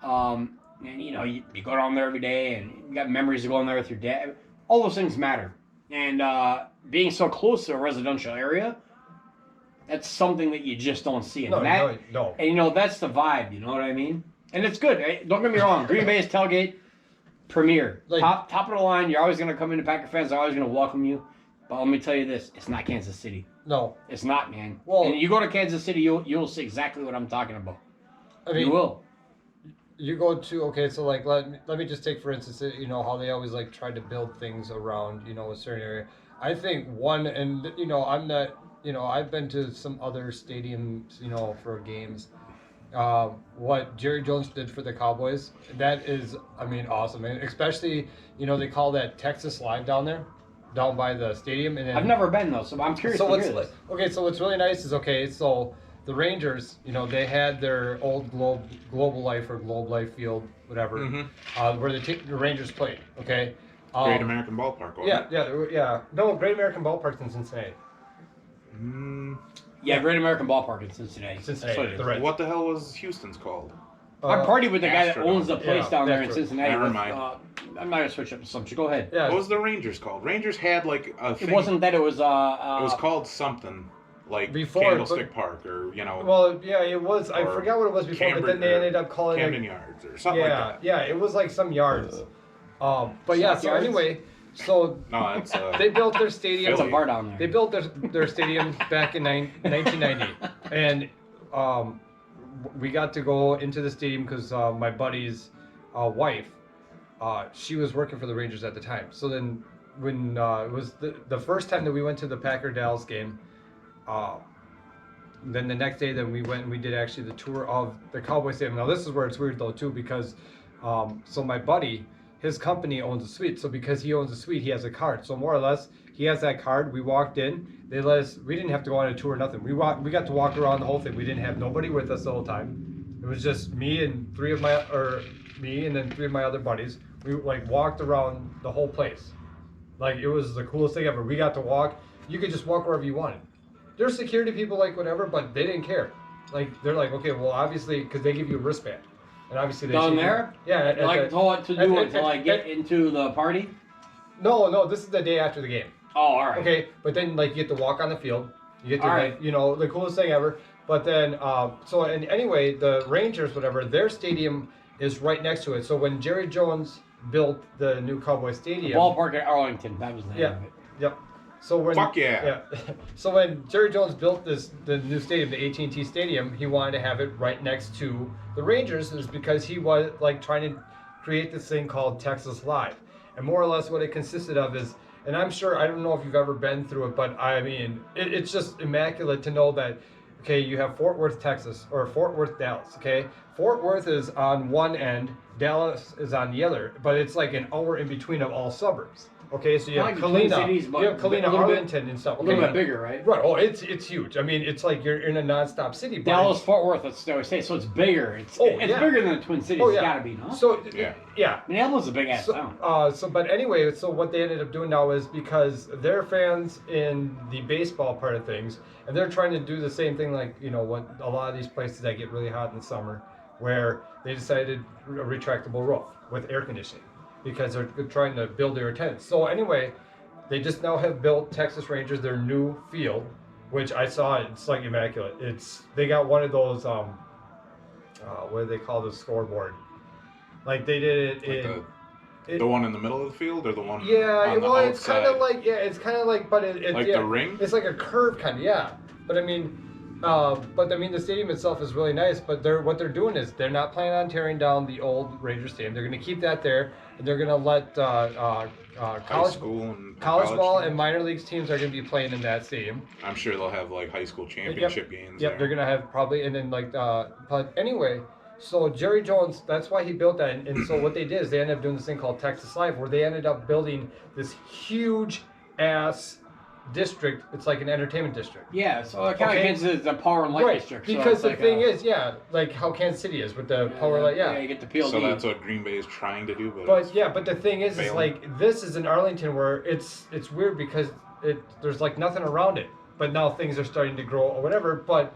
And you go down there every day, and you got memories of going there with your dad. All those things matter. And being so close to a residential area, that's something that you just don't see. No. And that's the vibe. You know what I mean? And it's good. Right? Don't get me wrong. Green Bay's tailgate, premier, Like- top of the line. You're always gonna come into Packer fans. They're always gonna welcome you. But let me tell you this: it's not Kansas City. No. It's not, man. Well- and you go to Kansas City, you'll see exactly what I'm talking about. I mean, You will. you go to so like let me just take for instance how they always like try to build things around a certain area. I think one and I'm not I've been to some other stadiums for games. What Jerry Jones did for the Cowboys, that is awesome, and especially they call that Texas Live down there, down by the stadium, and then, I've never been though, so I'm curious so to what's hear this. so what's really nice is so the Rangers, they had their old Global Life or Globe Life Field, whatever, where the Rangers played. Okay. Great American Ballpark. Wasn't Yeah. No, Great American Ballpark's in Cincinnati. it? Yeah, Great American Ballpark in Cincinnati. Cincinnati, That's what it is. the Reds. What the hell was Houston's called? I partied with the guy that Astrodome. owns the place Yeah, down there in that's right. Cincinnati. Never with, mind. I'm not gonna switch up the subject. Go ahead. Yeah. What was the Rangers called? Rangers had like a thing. It wasn't that. It was. It was called something like Before, Candlestick Park or Well, yeah, it was. I or forgot what it was before, but then they ended up calling Camden it. Yards or something like that. Yeah, it was like some yards. But yeah. Stock So yards? anyway, so No, that's they built their stadium. It's a Philly. bar down there. They built their stadium back in 1990, and we got to go into the stadium because my buddy's wife, she was working for the Rangers at the time. So then when it was the first time that we went to the Packer Dallas game, then the next day then we went and we did actually the tour of the Cowboy Stadium. Now this is where it's weird though too because so my buddy, his company owns a suite. So because he owns a suite, he has a card. So more or less, he has that card. We walked in. They let us. We didn't have to go on a tour. Nothing. We got to walk around the whole thing. We didn't have nobody with us the whole time. It was just me and three of my other buddies. We like walked around the whole place. Like it was the coolest thing ever. We got to walk. You could just walk wherever you wanted. There's security people like whatever, but they didn't care. Like they're like, okay, well obviously because they give you a wristband, and obviously they Down see you- there? Yeah. Like told to do it to like get into the party. No, this is the day after the game. Oh, all right. Okay, but then like you get to walk on the field. You get to All like, right. you know, the coolest thing ever. But then so and anyway, the Rangers, whatever, their stadium is right next to it. So when Jerry Jones built the new Cowboy Stadium, Ballpark at Arlington. That was the name yeah, of it. yep. So when Fuck yeah. So when Jerry Jones built the new stadium, the AT&T Stadium, he wanted to have it right next to the Rangers, is because he was like trying to create this thing called Texas Live, and more or less what it consisted of is, and I'm sure I don't know if you've ever been through it, but I mean it's just immaculate to know that. Okay, you have Fort Worth, Texas, or Fort Worth, Dallas. Okay, Fort Worth is on one end, Dallas is on the other, but it's like an hour in between of all suburbs. Okay, so you have Like the Twin Kalina, Cities, but you have a Kalina, little bit- Arlington, and stuff. A little Okay, bit bigger, right? right? Oh, it's huge. I mean, it's like you're in a non-stop city. but Dallas, it's- Fort Worth. Let's always say so. It's bigger. It's Oh, it's yeah. bigger than the Twin Cities. Oh It's yeah, gotta be, no? So Yeah. Minneapolis is a big ass town. But anyway, so what they ended up doing now is because they're fans in the baseball part of things, and they're trying to do the same thing, like you know what a lot of these places that get really hot in the summer, where they decided a retractable roof with air conditioning because they're trying to build their attendance. So anyway, they just now have built Texas Rangers their new field, which I saw. It's like immaculate. They got one of those what do they call the scoreboard? Like they did it Like in. the one in the middle of the field or the one Yeah, on the well, it's kind outside? of like it's kind of like, but it Like yeah, the ring? It's like a curve kind of, yeah. But I mean, the stadium itself is really nice. But what they're doing is they're not planning on tearing down the old Ranger Stadium. They're going to keep that there, and they're going to let High college school and college ball and teams? minor leagues teams are going to be playing in that stadium. I'm sure they'll have like high school championship games. Yep, there. they're gonna have probably, and then like, but anyway, so Jerry Jones, that's why he built that, and so what they did is they ended up doing this thing called Texas Live, where they ended up building this huge ass district. It's like an entertainment district. Yeah, so it kind of Okay. gets the power and light Right, district. So because it's the like thing is, yeah, like how Kansas City is with the power light, Yeah, yeah. you get the PLD. So that's what Green Bay is trying to do, but, But the thing is failing. like this is in Arlington where it's weird because there's like nothing around it, but now things are starting to grow or whatever. But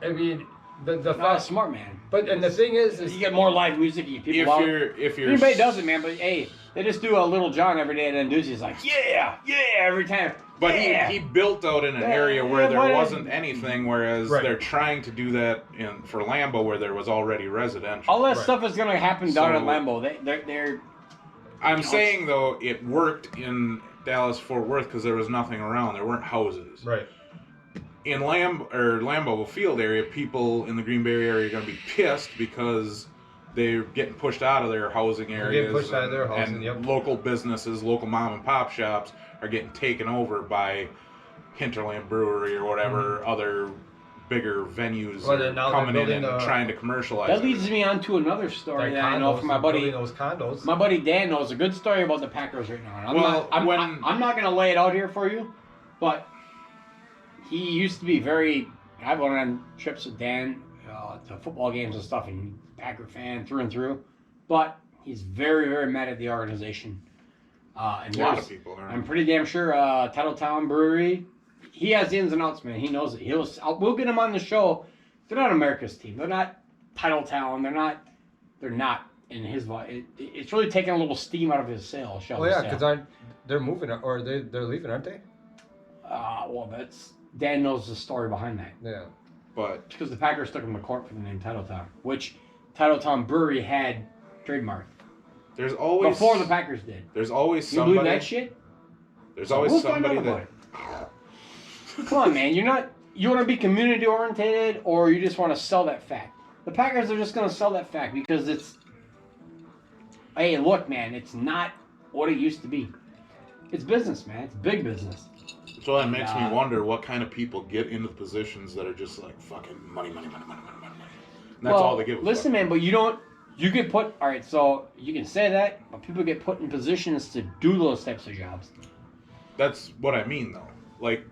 I mean, the Not a fact, smart man. but and the thing is You get more live music, you get people out. if you're Green Bay does it, man. But hey, they just do a Little John every day, and then Doozy's like, yeah, every time. But yeah. he built out in an area where Yeah, there but- wasn't anything, whereas Right. they're trying to do that for Lambeau where there was already residential. all that Right. stuff is gonna happen down at So- Lambeau. They're I'm saying though it worked in Dallas Fort Worth because there was nothing around. There weren't houses. right. In Lambeau Field area, people in the Green Bay area are going to be pissed because they're getting pushed out of their housing areas. getting pushed out of their housing, and yep. local businesses, local mom and pop shops are getting taken over by Hinterland Brewery or whatever other bigger venues Well, are then now they're coming in building and the- trying to commercialize that it. leads me on to another story that I know from my buddy. Those condos. My buddy Dan knows a good story about the Packers right now. And I'm not gonna lay it out here for you, but he used to be very. I went on trips with Dan to football games and stuff, and Packer fan through and through. But he's very, very mad at the organization. And a lot there's- of people are. I'm pretty damn sure Titletown Brewery. He has the ins and outs, man. He knows it. We'll get him on the show. They're not America's team. They're not Titletown. They're not in his. It's really taking a little steam out of his sail. Shall Well, we yeah, say. because they're moving or they're leaving, aren't they? Well, that's Dan knows the story behind that. Yeah. But Because the Packers took him to court for the name Titletown, which Titletown Brewery had trademarked there's always before the Packers did. There's always You somebody. believe that shit? There's always We'll find somebody out about that. it. Come on, man. You want to be community oriented, or you just want to sell that fact? The Packers are just going to sell that fact because it's. Hey, look, man. It's not what it used to be. It's business, man. It's big business. So that makes me Nah. wonder what kind of people get into the positions that are just like fucking money. And that's all they give a Listen, fuck. man. But you don't. You get put. All right, so you can say that, but people get put in positions to do those types of jobs. That's what I mean, though. Like,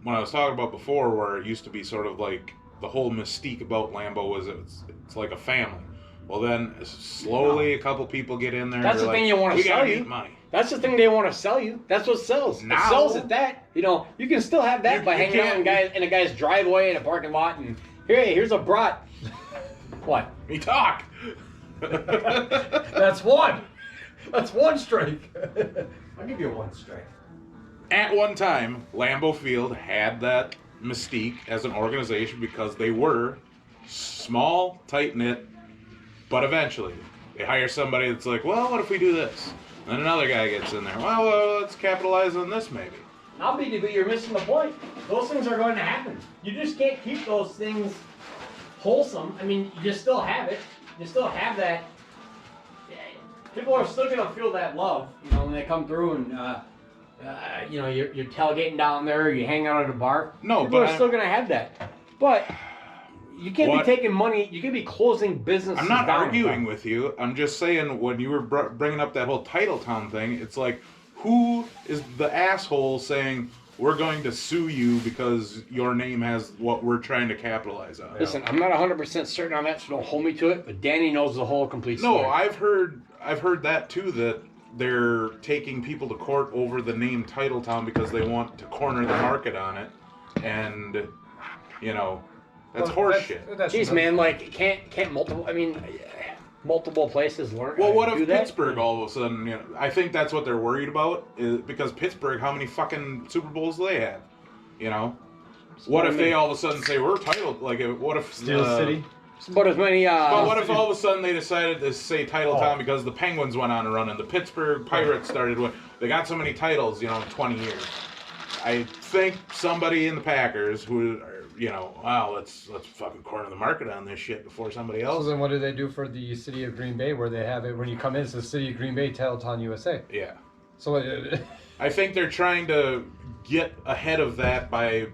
when I was talking about before, where it used to be sort of like the whole mystique about Lambeau was it's like a family. Well, then slowly a couple people get in there. That's and the they're thing like, you want to we sell gotta you. eat money. That's the thing they want to sell you. That's what sells. It Now- sells at that. You can still have that You- by you hanging out in a guy's driveway in a parking lot and here's a brat. What? We talk. That's one. That's one strike. I'll give you a 1 strike. At one time, Lambeau Field had that mystique as an organization because they were small, tight-knit, but eventually they hire somebody that's like, well, what if we do this? And then another guy gets in there, well, let's capitalize on this maybe. I'll be, but you're missing the point. Those things are going to happen. You just can't keep those things wholesome. I mean, you still have it. You still have that. People are still gonna feel that love, you know, when they come through and, you know, you're tailgating down there, you hang out at a bar. No, people but are still gonna have that. But you can't be taking money. You can't be closing businesses. I'm not down arguing with you. I'm just saying when you were bringing up that whole Titletown thing, it's like, who is the asshole saying we're going to sue you because your name has what we're trying to capitalize on? Listen, I'm not 100% certain on that, so don't hold me to it. But Danny knows the whole complete story. No, I've heard that too, that they're taking people to court over the name Titletown because they want to corner the market on it, and you know, that's horseshit. Jeez, man, like can't multiple. I mean, multiple places learn. Well, what do if that? Pittsburgh all of a sudden? You know, I think that's what they're worried about, is because Pittsburgh, how many fucking Super Bowls do they have? You know, what if they all of a sudden say we're titled? Like, what if Steel City? But as many. But what if all of a sudden they decided to say Titletown because the Penguins went on a run and the Pittsburgh Pirates started with? They got so many titles, you know, in 20 years. I think somebody in the Packers who, you know, wow, let's fucking corner the market on this shit before somebody else. So then what do they do for the city of Green Bay, where they have it when you come in? It's the city of Green Bay, Titletown, USA. Yeah. So I think they're trying to get ahead of that by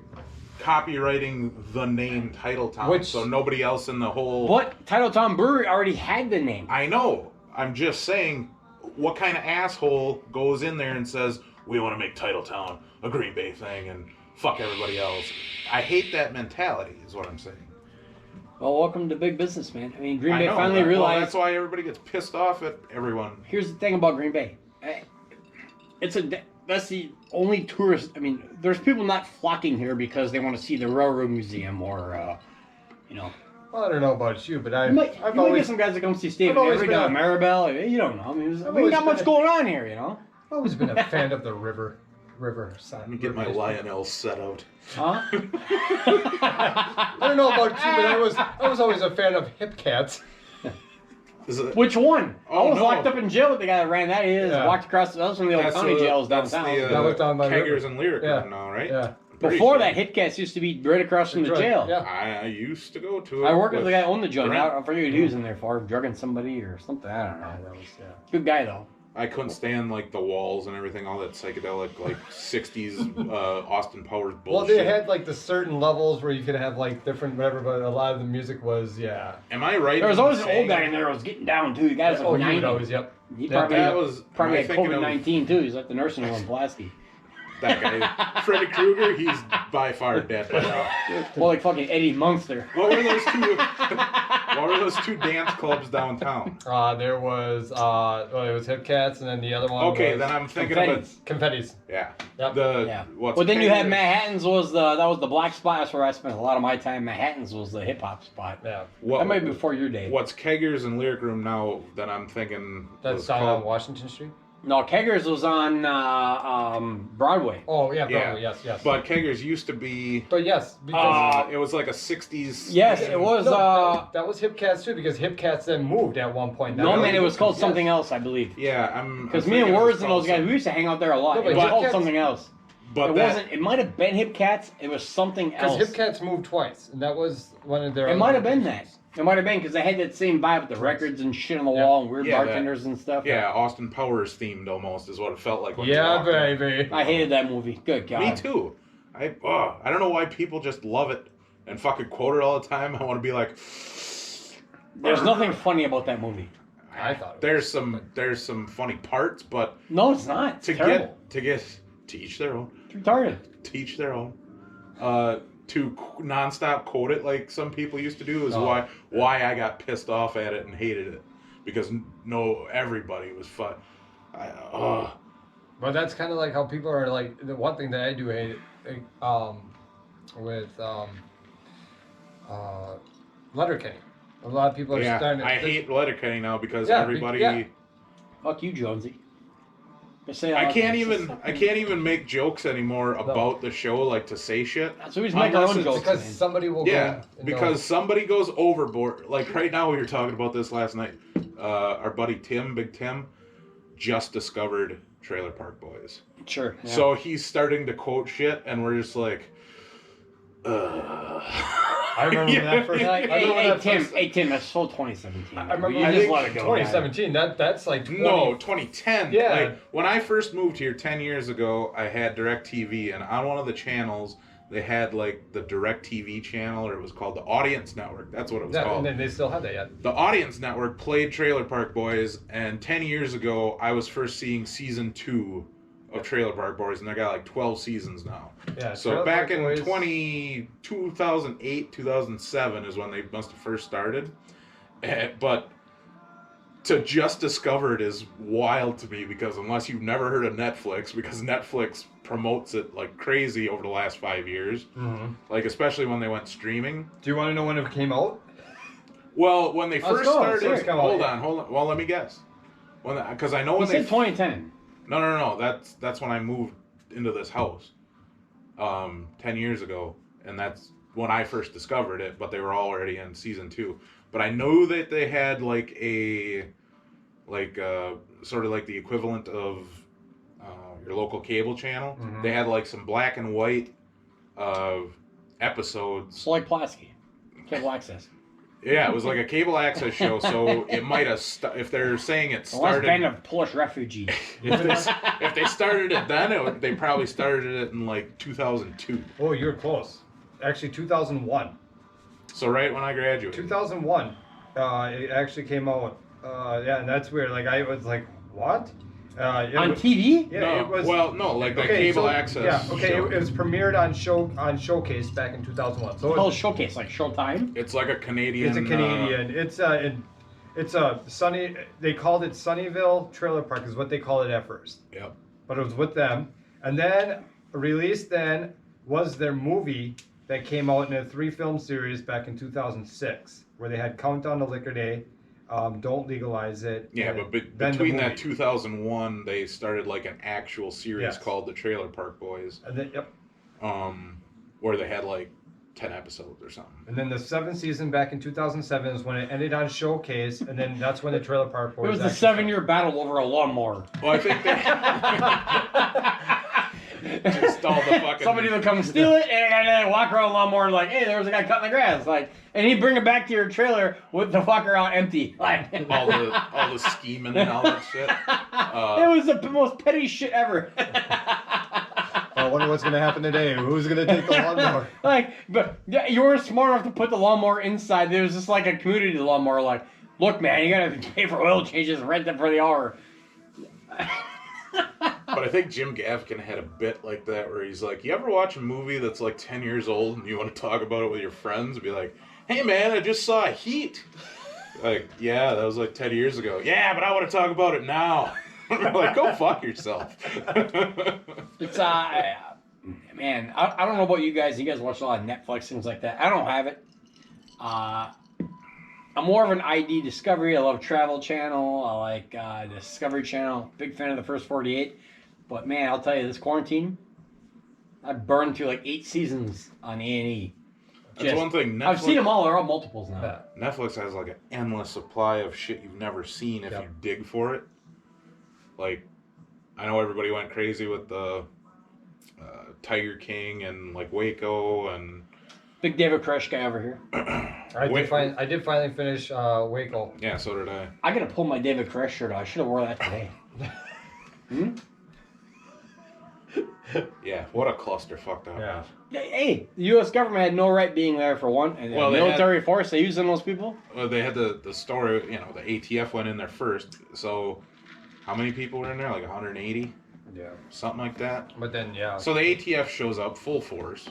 copywriting the name Titletown, so nobody else in the whole. But Titletown Brewery already had the name. I know. I'm just saying, what kind of asshole goes in there and says we want to make Titletown a Green Bay thing and fuck everybody else? I hate that mentality, is what I'm saying. Well, welcome to big business, man. I mean, Green I Bay know, finally well, realized. that's why everybody gets pissed off at everyone. Here's the thing about Green Bay. That's the only tourist. I mean, there's people not flocking here because they want to see the Railroad Museum or, you know. Well, I don't know about you, but You might get some guys that come see Steve every day at Maribel. You don't know. I mean, we got much going on here, you know. I've always been a fan of the river side. Let me get my Lionel set out. Huh? I don't know about you, but I was always a fan of Hip Cats. Which one? Oh, I was no. locked up in jail with the guy that ran that. He is walked across. That was one of the old county jails downtown. That was down by Keggers river. and Lyric now, right? Yeah. Before that, Hit Cats used to be right across from the jail. Yeah. I used to go to it. I worked with the guy who owned the joint. Brent. I forget what he was in there for, drugging somebody or something. I don't know. That was good guy though. I couldn't stand like the walls and everything, all that psychedelic like 60s Austin Powers bullshit. Well, they had like the certain levels where you could have like different whatever, but a lot of the music was Am I right? There was in always an saying- old guy in there who was getting down too. The guy was like he 90. would always, yep. He Yeah, probably, that was- probably am I had thinking of- COVID-19 too. He's at the nursing home in Pulaski. That guy, Freddy Krueger, he's by far dead by now. Well, like fucking Eddie Munster. What were those two? What were those two dance clubs downtown? There was it was Hip Cats, and then the other one. Okay, was then I'm thinking of it. Confettis. Yeah. Yep. What's Well, then you had Keggers? Manhattan's that was the black spot. That's where I spent a lot of my time. Manhattan's was the hip hop spot. Yeah. That might be before your day. What's Keggers and Lyric Room now? Then I'm thinking That's was down called- on Washington Street. No, Keggers was on Broadway. Oh yeah, Yeah. probably, yes. But Keggers used to be. But yes, because It was like a 60s. Yes, it was. that was Hip Cats too, because Hip Cats then moved at one point. No, man, it was called something else, I believe. Yeah, I'm. Because I'm me and thinking it was Words and those called guys, we used to hang out there a lot. No, but It was Hip called Cats- something else. But It that, wasn't. It might have been Hip Cats. It was something Because else. Hip Cats moved twice, and that was one of their. It might have been that. It might have been because they had that same vibe with the records and shit on the wall and weird Yeah, bartenders and stuff. Yeah, Austin Powers themed almost is what it felt like. When you Yeah, walked in. baby. I hated that movie. Good God. Me too. I don't know why people just love it and fucking quote it all the time. I want to be like, There's nothing funny about that movie. I thought it there's some funny parts, but No, it's not. It's terrible. to each their own. It's retarded. To each their own. To nonstop quote it like some people used to do is Oh. why I got pissed off at it and hated it, because everybody was fun. But that's kind of like how people are like. The one thing that I do hate, with Letterkenny. A lot of people are starting. I hate Letterkenny now because Yeah, everybody. yeah. Fuck you, Jonesy. Just say I that. can't even make jokes anymore about the show, like to say shit. So we just make our Unless own it's- jokes. Because man. somebody will Yeah, go. and because somebody goes overboard. Like right now, we were talking about this last night. Our buddy Tim, Big Tim, just discovered Trailer Park Boys. Sure. Yeah. So he's starting to quote shit, and we're just like, I remember when that first. Like, I remember when that Tim, first- hey Tim, that's so 2017. I remember. You I just think let it go. 2017. That's like 20, No, 2010. Yeah. Like, when I first moved here 10 years ago, I had DirecTV, and on one of the channels, they had like the DirecTV channel, or it was called the Audience Network. That's what it was Yeah, called. and then they still have that yet. The Audience Network played Trailer Park Boys, and 10 years ago, I was first seeing season 2 of Trailer Park Boys, and they got like 12 seasons now. Yeah. So Trailer back Park in Boys- 2008, 2007 is when they must have first started. But to just discover it is wild to me, because unless you've never heard of Netflix, because Netflix promotes it like crazy over the last 5 years, like especially when they went streaming. Do you want to know when it came out? Well, when they first go. started, Let's go. hold on. Well, let me guess. Because I know He when said they 2010. No. That's when I moved into this house, 10 years ago, and that's when I first discovered it. But they were already in season 2. But I know that they had like sort of like the equivalent of your local cable channel. Mhm. They had like some black and white episodes. It's like Plasky. Cable access. Yeah, it was like a cable access show. So it might have if they're saying it The last started. band of Polish refugees. If they started it then, they probably started it in like 2002. Oh, you're close. Actually, 2001. So right when I graduated. 2001. It actually came out. Yeah, and that's weird. Like I was like, what? On TV? Yeah, No, it was. well, no, like the cable access. Yeah, okay. show. It was premiered on Showcase back in 2001. So Oh, Showcase, like Showtime? It's like a Canadian. it's a Canadian. It's a Sunny. They called it Sunnyvale Trailer Park is what they called it at first. Yep. But it was with them, and then released then was their movie that came out in a 3-film series back in 2006, where they had Countdown to Liquor Day, Don't Legalize It. Yeah, and but then the between that movie. 2001, they started like an actual series Yes. called The Trailer Park Boys, And then, yep. where they had like 10 episodes or something. And then the 7th season back in 2007 is when it ended on Showcase, and then that's when the Trailer Park Boys. It was the actually 7-year battle over a lawnmower. Well, I think they just all the fucking. Somebody would come steal it and then walk around the lawnmower and like, hey, there was a guy cutting the grass. Like, and he'd bring it back to your trailer with the fucker out empty. Like, all the scheming and all that shit. it was the most petty shit ever. I wonder what's gonna happen today. Who's gonna take the lawnmower? Like, but yeah, you were smart enough to put the lawnmower inside. There was just like a community lawnmower. Like, look, man, you gotta pay for oil changes, rent them for the hour. But I think Jim Gaffigan had a bit like that where he's like, you ever watch a movie that's like 10 years old and you want to talk about it with your friends and be like, hey man, I just saw Heat. Like, yeah, that was like 10 years ago. Yeah, but I want to talk about it now. We're like, go fuck yourself. It's man, I don't know about you guys. You guys watch a lot of Netflix, things like that. I don't have it. I'm more of an ID Discovery. I love Travel Channel. I like Discovery Channel. Big fan of the first 48. But man, I'll tell you, this quarantine, I burned through like 8 seasons on A&E. That's one thing. Netflix, I've seen them all. They're all multiples now. Yeah. Netflix has like an endless supply of shit you've never seen if Yep. you dig for it. Like, I know everybody went crazy with the Tiger King and like Waco and. Big David Koresh guy over here. I did finally finish Waco. Yeah, so did I. I gotta pull my David Koresh shirt out. I should have wore that today. Yeah, what a clusterfuck that Yeah. was. Hey, the U.S. government had no right being there for one, and Well, the they military force, they using those people? Well, they had the story, you know, the ATF went in there first. So, how many people were in there? Like 180? Yeah. Something like that. But then yeah. So the ATF shows up full force.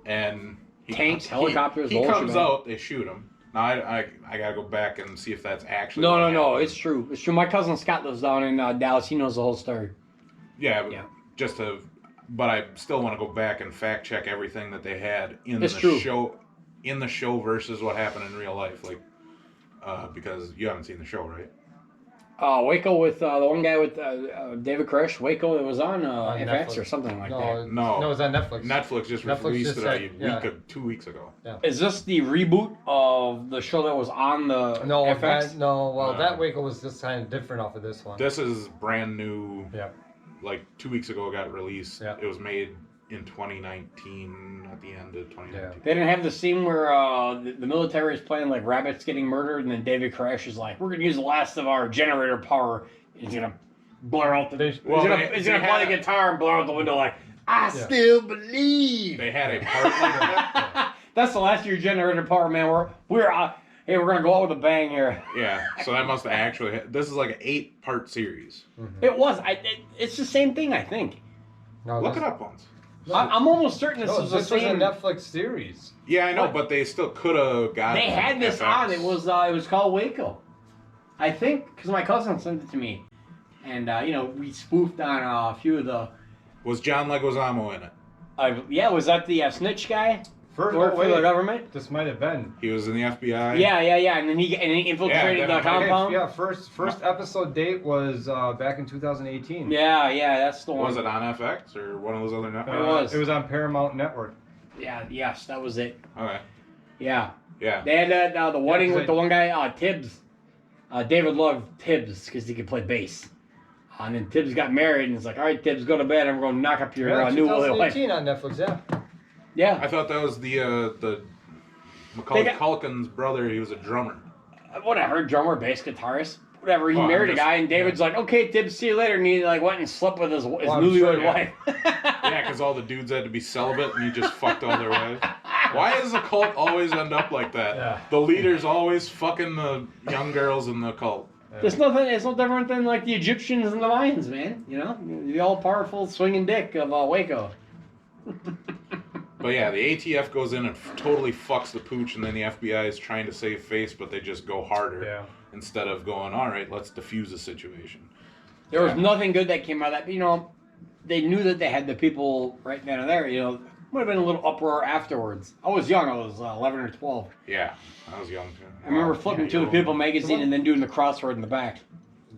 And Tanks, helicopters, he the whole comes shebang. out, they shoot him. Now, I gotta go back and see if that's actually No, what no, no. happened. It's true. It's true. My cousin Scott lives down in Dallas. He knows the whole story. Yeah, Yeah. just to... But I still want to go back and fact check everything that they had in It's the true. show, in the show versus what happened in real life, like, because you haven't seen the show, right? Waco with the one guy with David Koresh. Waco, it was on FX Netflix. or something like No, that. No. it was on Netflix. Netflix just Netflix released just it said, 2 weeks ago. Yeah. Is this the reboot of the show that was on the No, FX? that Waco was just kind of different off of this one. This is brand new. Yeah. Like 2 weeks ago, it got released. Yeah. It was made in 2019, at the end of 2019. Yeah. They didn't have the scene where the military is playing like rabbits getting murdered, and then David Koresh is like, "We're gonna use the last of our generator power." He's gonna blur out the. He's gonna play the guitar and blur out the window like, "I still believe." They had a part. That's the last of your generator power, man. We're hey, we're gonna go out with a bang here. Yeah, so that must have actually. This is like an 8-part series. Mm-hmm. It was. It's the same thing, I think. No, Look it up once. I'm almost certain this was the this was a same. Netflix series. Yeah, I know, What? but they still could have got. They had this FX. on. It was called Waco, I think, because my cousin sent it to me, and we spoofed on a few of the. Was John Leguizamo in it? Yeah, was that the snitch guy? First, Worked for the government? This might have been. He was in the FBI. Yeah, and then he infiltrated the Yeah, compound. Yeah, first episode date was back in 2018. Yeah, that's the one. Was it on FX or one of those other networks? It was. It was on Paramount Network. Yeah, yes, that was it. Okay. Yeah, Yeah. they had the wedding 'cause with the one guy, Tibbs. David loved Tibbs because he could play bass. And then Tibbs got married, and it's like, all right, Tibbs, go to bed. I'm going to knock up your new wife. 2018 on Netflix. Yeah. Yeah. I thought that was the Macaulay Culkin's brother. He was a drummer. Whatever, drummer, bass guitarist, whatever. He Well, married I'm a just- guy, and David's like, okay, Tibbs, see you later. And he went and slept with his I'm newlywed sure, yeah. wife. Yeah, because all the dudes had to be celibate, and he just fucked all their wives. Why does the cult always end up like that? Yeah. The leader's always fucking the young girls in the cult. It's nothing. It's no different than like the Egyptians and the Mayans, man. The all-powerful swinging dick of Waco. But yeah, the ATF goes in and totally fucks the pooch, and then the FBI is trying to save face, but they just go harder Yeah. instead of going, all right, let's defuse the situation. There was nothing good that came out of that. They knew that they had the people right then and there. Would have been a little uproar afterwards. I was young. I was 11 or 12. Yeah, I was young too. I remember flipping to the People magazine and then doing the crossword in the back.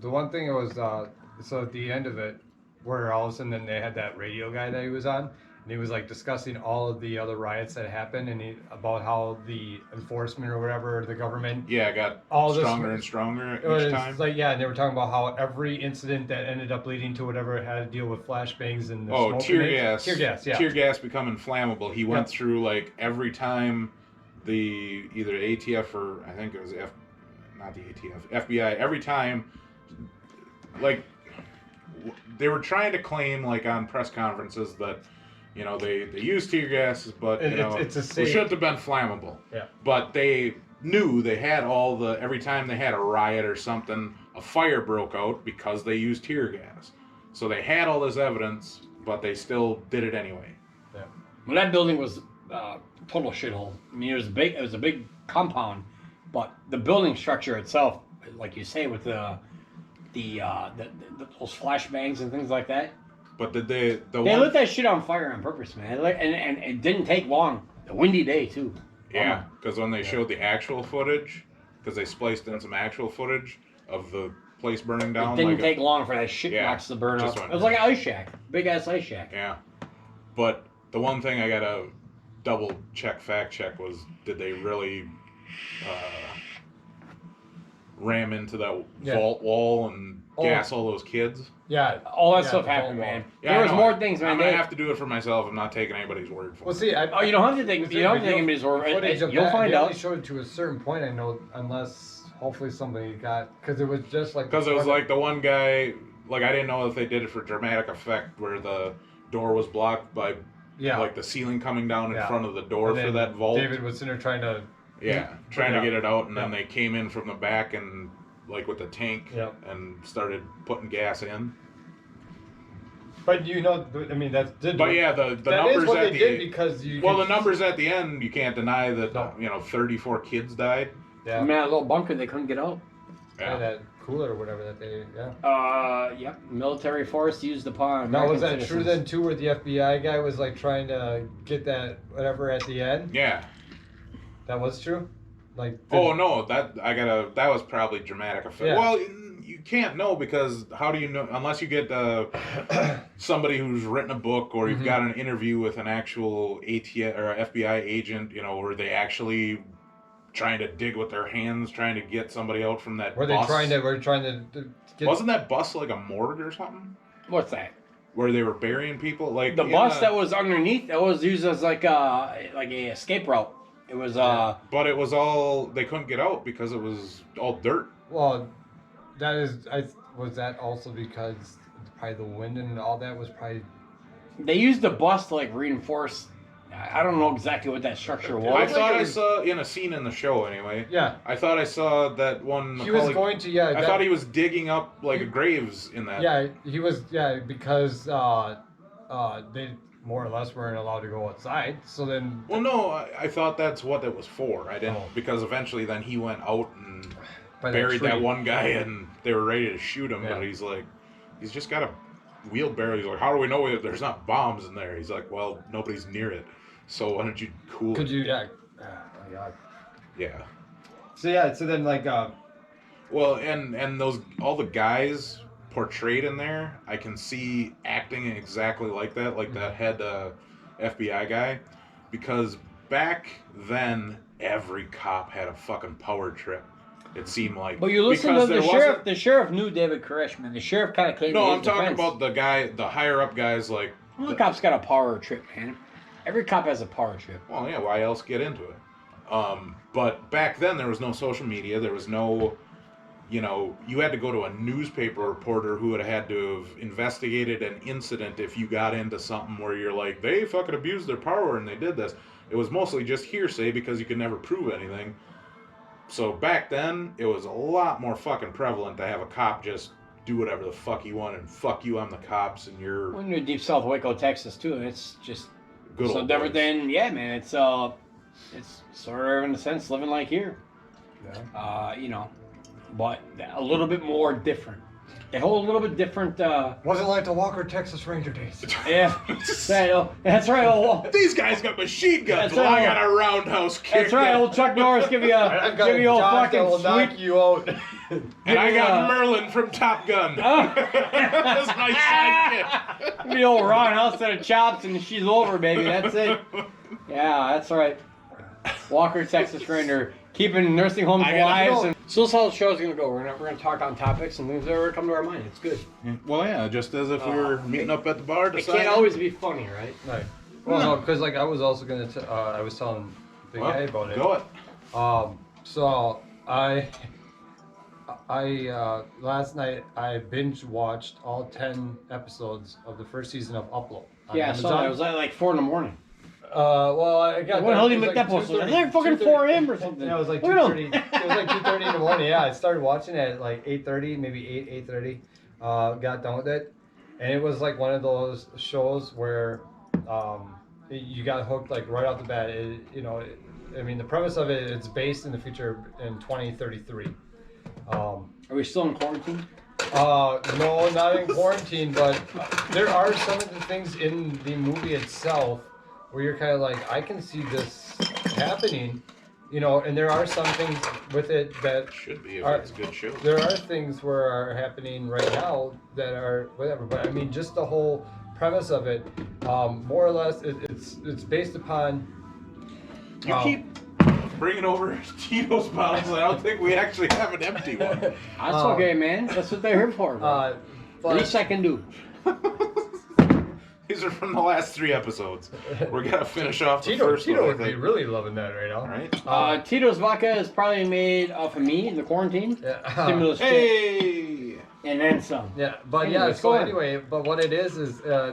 The one thing it was so at the end of it, where all of a sudden then they had that radio guy that he was on, and he was like discussing all of the other riots that happened, and about how the enforcement or whatever, the government. Yeah, it got All this- stronger and stronger It was each time. like, yeah, and they were talking about how every incident that ended up leading to whatever had to deal with flashbangs and the smoke tear grenades. gas. Tear gas, yeah. Tear gas becoming flammable. He went Yep. through like every time the either ATF or I think it was not the ATF, FBI. Every time, like they were trying to claim like on press conferences that they use tear gases, but It's a it safe. shouldn't have been flammable. Yeah. But they knew they had every time they had a riot or something, a fire broke out because they used tear gas. So they had all this evidence, but they still did it anyway. Well, that building was total shithole. I mean, it was big. It was a big compound, but the building structure itself, like you say, with those flashbangs and things like that. But did They lit that shit on fire on purpose, man. And it didn't take long. A windy day too. Yeah, because when they showed the actual footage, because they spliced in some actual footage of the place burning down. It didn't like take long for that shit Yeah, box to burn up. just went- It was like an ice shack, big ass ice shack. Yeah. But the one thing I gotta double check, fact check was, did they really ram into that vault wall and gas all those kids? Yeah. All that Yeah, stuff the happened, whole man. Yeah, There I was know. more things, man. I'm gonna have to do it for myself. I'm not taking anybody's word for Well, it. see, You don't have to take. You don't have to take anybody's word. Footage of You'll that, find they only out. showed it to a certain point, I know, unless hopefully somebody got, because it was just like. Because it was like the one guy, like I didn't know if they did it for dramatic effect, where the door was blocked by like the ceiling coming down in front of the door And for then that vault. David was sitting there trying to. Trying to get it out, and then Yeah. they came in from the back and like with the tank and started putting gas in. But I mean, that's did. But yeah, the that numbers is what at they the did because you. well, could- the numbers at the end, you can't deny that No. 34 kids died. Yeah. I mean, that little bunker they couldn't get out. Yeah, that cooler or whatever that they. Yeah. Yep. Military force used upon. Now, was that American true citizens. then too, where the FBI guy was like trying to get that whatever at the end? Yeah. That was true. Like. Oh no, that was probably dramatic effect. Yeah. Well, you can't know because how do you know unless you get somebody who's written a book or you've got an interview with an actual ATF or FBI agent, where they actually trying to dig with their hands, trying to get somebody out from that Were bus. We're trying to get. Wasn't that bus like a morgue or something? What's that? Where they were burying people, like The bus that was underneath that was used as like a escape route. It was But it was all they couldn't get out because it was all dirt. Well, was that also because probably the wind and all that was probably. They used the bus to like reinforce. I don't know exactly what that structure was. I thought I saw in a scene in the show anyway. Yeah. I thought I saw that one. He was going to I thought he was digging up like graves in that. Yeah, he was. Yeah, because they more or less weren't allowed to go outside. So then. Well, no, I thought that's what it was for. I didn't Oh. because eventually then he went out and By that buried tree. that one guy and they were ready to shoot him, Yeah. but he's just got a wheelbarrow. He's like, how do we know there's not bombs in there? He's like, well, nobody's near it. So why don't you cool Could it? you? Yeah. Oh my God. Yeah. So yeah. So then like. Well, and those all the guys portrayed in there, I can see acting exactly like that, like that head FBI guy, because back then every cop had a fucking power trip. It seemed like. But you listen because to the there sheriff. wasn't- The sheriff knew David Koresh, man. The sheriff kind of came. No, to I'm his talking defense. about the higher up guys like. Well, the cop's got a power trip, man. Every cop has a power trip. Well, yeah, why else get into it? But back then there was no social media. There was no, you had to go to a newspaper reporter who would have had to have investigated an incident if you got into something where you're like, they fucking abused their power and they did this. It was mostly just hearsay because you could never prove anything. So back then, it was a lot more fucking prevalent to have a cop just do whatever the fuck he wanted and fuck you, I'm the cops and you're When you're deep South Waco, Texas, too, and it's just good so old different boys. than man. It's sort of in a sense living like here. Yeah. But a little bit more different. They hold a little bit different. Wasn't like the Walker Texas Ranger days. Yeah, that's right. These guys got machine guns. That's Well, I right. got a roundhouse kick. That's right. Old Chuck Norris give you I've got give a you old dog that will fucking knock sweet. you out. And I got uh, Merlin from Top Gun. That's my sidekick. Give me old raw house set of chops and she's over, baby. That's it. Yeah, that's right. Walker, Texas Ranger, keeping nursing homes I gotta alive. know. And so that's how the show's gonna go. We're gonna talk on topics and things that ever come to our mind. It's good. Well, yeah, just as if we were meeting up at the bar. It can't always be funny, right? Right. Well, no, because like I was also gonna. I was telling the guy about it. Go it. So I last night I binge watched all 10 episodes of the first season of Upload. On Yeah, so Amazon. it was like 4 a.m. Well, I got. What the hell did you it make was that post? It was 2:30 like fucking 4 a.m. or something. Yeah, it was like Look at 2:30. him. It was like 2:30 in the morning. Yeah, I started watching it at like 8:30, maybe 8:30. Got done with it, and it was like one of those shows where you got hooked like right off the bat. I mean, the premise of it, it's based in the future in 2033. Are we still in quarantine? No, not in quarantine, but there are some of the things in the movie itself where you're kind of like, I can see this happening, and there are some things with it that Should be if All it's a good show. there are things where are happening right now that are whatever, but I mean, just the whole premise of it, more or less, it's based upon. You keep bringing over Tito's bottles. I don't think we actually have an empty one. That's okay, man. That's what they're here for. Bro. But, Least I can do. These are from the last 3 episodes. We're gonna finish off the Tito first one, I would be think. really loving that right now. All right. Tito's vodka is probably made off of me in the quarantine. Yeah. Stimulus check. Hey. And then some. Yeah, but Anyway, yeah. go So ahead. anyway, but what it is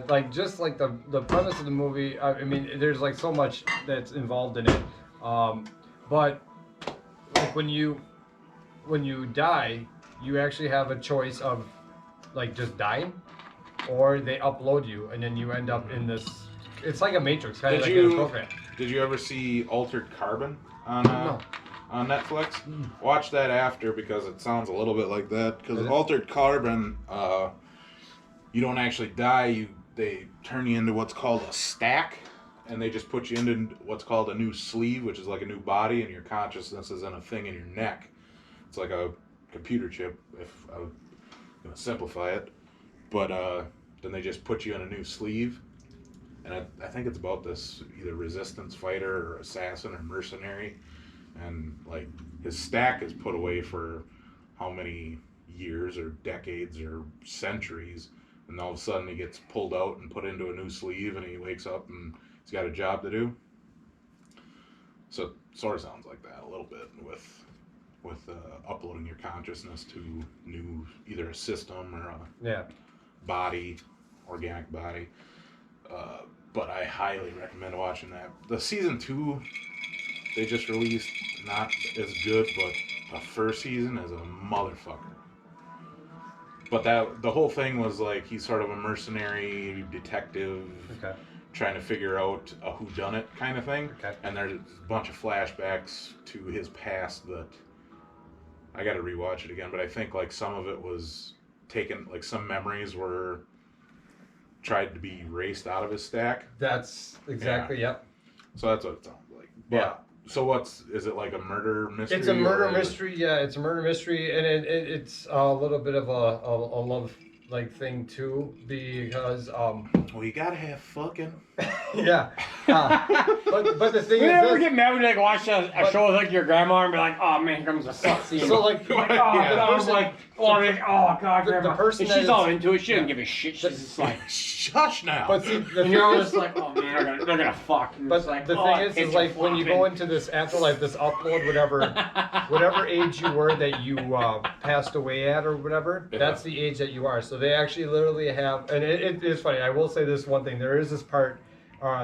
like just like the premise of the movie. I mean, there's like so much that's involved in it. But like when you die, you actually have a choice of like just dying, or they upload you, and then you end up in this. It's like a Matrix, kind of like in a program. Did you ever see Altered Carbon on No. on Netflix? Watch that after because it sounds a little bit like that. Because Is it? Altered Carbon, you don't actually die. They turn you into what's called a stack, and they just put you into what's called a new sleeve, which is like a new body, and your consciousness is in a thing in your neck. It's like a computer chip, if I'm going to simplify it. But then they just put you in a new sleeve. And I think it's about this either resistance fighter or assassin or mercenary. And like his stack is put away for how many years or decades or centuries. And all of a sudden he gets pulled out and put into a new sleeve and he wakes up and he's got a job to do. So it sort of sounds like that a little bit with uploading your consciousness to new, either a system or a body, organic body. But I highly recommend watching that. The season 2 they just released, not as good, but the first season is a motherfucker. But the whole thing was like he's sort of a mercenary detective, trying to figure out a whodunit kind of thing. And there's a bunch of flashbacks to his past that I got to rewatch it again. But I think like some of it was taken, like some memories were tried to be erased out of his stack. That's exactly yep. So that's what it sounds like. But, so is it like a murder mystery? It's a murder mystery, yeah. It's a murder mystery, and it's a little bit of a love like thing too, because well, you gotta have fucking. Yeah. But the thing You is, ever get mad when you like watch a show with like your grandma and be like, oh man, here comes a sex scene. so like, oh god, like, oh god, the grandma. person And that she's is- all into it. She doesn't give a shit. She's just like, Shush now. but see, the and you're all thing just like, oh man, they're gonna fuck. And But it's like, the oh, thing is kids like are when you go flopping. into this afterlife, this upload, whatever age you were that you passed away at or whatever, that's the age that you are. So they actually literally have, and it is funny. I will say this one thing. There is this part,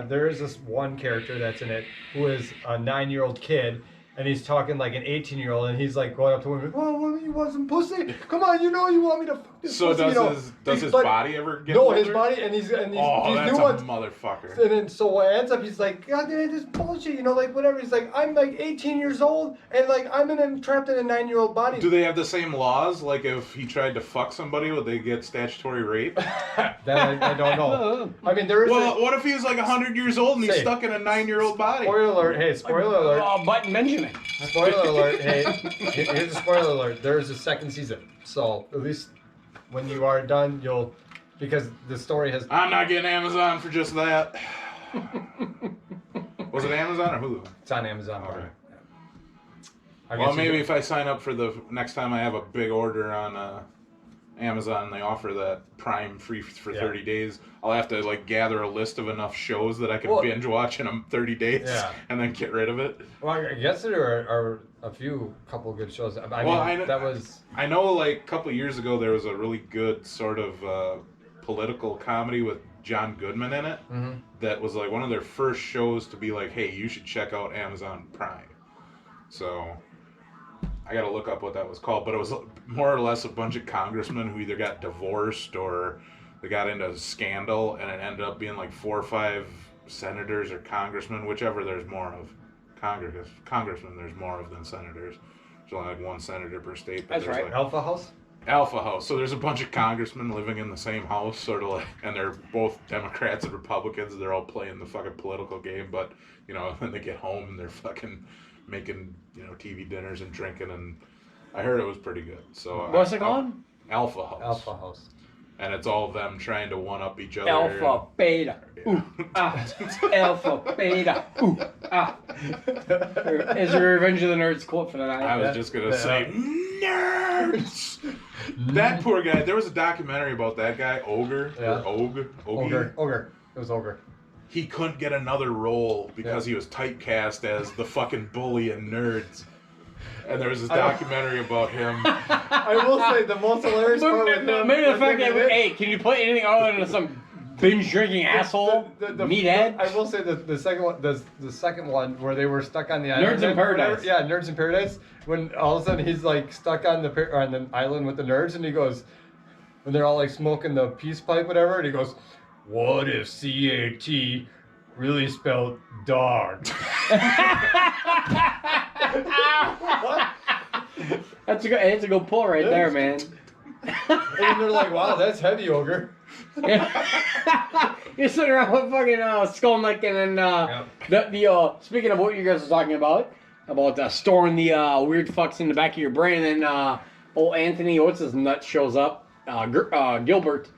there is this one character that's in it who is a 9-year-old kid. And he's talking like an 18-year-old, and he's like going up to women, "Oh, you want some pussy? Come on, you know you want me to fuck this So pussy." does his body ever get No, older? his body, and these Oh, these that's new a ones. motherfucker. And then so what ends up, he's like, God damn, this bullshit, like whatever. He's like, I'm like 18 years old, and like I'm trapped in a 9-year-old body. Do they have the same laws? Like if he tried to fuck somebody, would they get statutory rape? That I don't know. I mean, there is. Well, what if he's like 100 years old and he's Say, stuck in a 9-year-old body? Spoiler alert! Hey, spoiler alert! Oh, Button Benjamin. Spoiler alert! Hey, here's a spoiler alert. There is a second season, so at least when you are done, you'll, because the story has. I'm not getting Amazon for just that. Was it Amazon or Hulu? It's on Amazon. Okay. Yeah. Well, maybe if I sign up for the next time I have a big order on Amazon, they offer that Prime free for 30 days. I'll have to like gather a list of enough shows that I can binge watch in 30 days and then get rid of it. Well, I guess there are a couple good shows. I know like a couple of years ago there was a really good sort of political comedy with John Goodman in it. Mm-hmm. That was like one of their first shows to be like, hey, you should check out Amazon Prime. So I got to look up what that was called, but it was more or less a bunch of congressmen who either got divorced or they got into a scandal, and it ended up being like 4 or 5 senators or congressmen, whichever there's more of. Congressmen there's more of than senators. There's only like 1 senator per state. But That's right. Like Alpha House. Alpha House. So there's a bunch of congressmen living in the same house, sort of like, and they're both Democrats and Republicans. They're all playing the fucking political game, but when they get home and they're fucking making TV dinners and drinking, and I heard it was pretty good. So What's it called? Alpha House. Alpha House. And it's all of them trying to one up each other. Alpha, beta, ooh, ah. Alpha, beta, ooh, ah. Is a Revenge of the Nerds quote for the night. I was just gonna say nerds. That poor guy. There was a documentary about that guy, Ogre or Ogre. It was Ogre. He couldn't get another role because he was typecast as the fucking bully in Nerds. And there was this documentary about him. I will say the most hilarious part with him. Maybe the fact that, hey, can you put anything other than some binge drinking asshole? Meathead? I will say the second one where they were stuck on the island. Nerds in Paradise. Yeah, Nerds in Paradise. When all of a sudden he's like stuck on the island with the nerds, and he goes, when they're all like smoking the peace pipe, whatever, and he goes, "What if CAT really spelled dog?" That's a good pull right there, man. And then they're like, "Wow, that's heavy, Ogre." You're sitting around with fucking skull neck and then speaking of what you guys are talking about storing the weird fucks in the back of your brain, and then old Anthony, what's his nut shows up, Gilbert.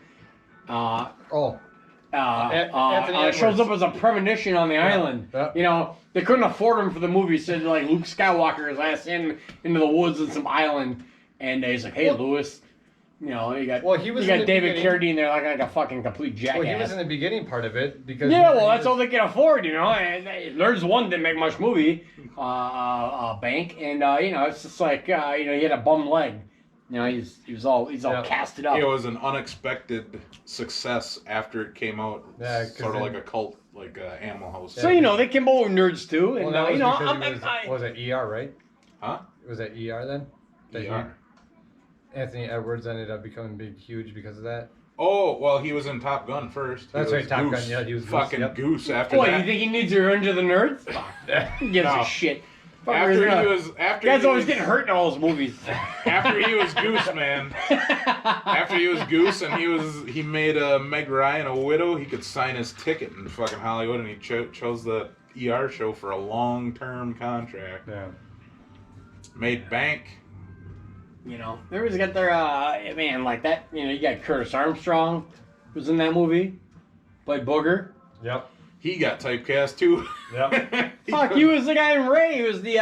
Anthony shows up as a premonition on the island. Yeah. You know, they couldn't afford him for the movie, so like Luke Skywalker is ass into the woods in some island, and he's like, "Hey, Lewis." You know, you got David Carradine there like a fucking complete jackass. Well, he was in the beginning part of it because that's all they can afford, you know. And there's one didn't make much movie, Bank, and you know, it's just like you know, he had a bum leg. You know, he's all casted up. It was an unexpected success after it came out. Yeah, sort of like a cult, like Animal House. So you know, they came over nerds too, and well, you know, was it ER, right? Huh? Was that ER then? ER. Anthony Edwards ended up becoming huge because of that. Oh, well, he was in Top Gun first. That's right, Top Gun. Yeah, he was fucking Goose after What, that. you think he needs to revenge of the nerds? Who gives a shit? Guy's always getting hurt in all his movies. After he was Goose, man. After he was Goose and he made Meg Ryan a widow, he could sign his ticket in fucking Hollywood, and he chose the ER show for a long-term contract. Yeah. Made bank. You know, they always got their man like that. You know, you got Curtis Armstrong, who's in that movie, played Booger. Yep. He got typecast too. Yep. Fuck, he was the guy in Ray. He was the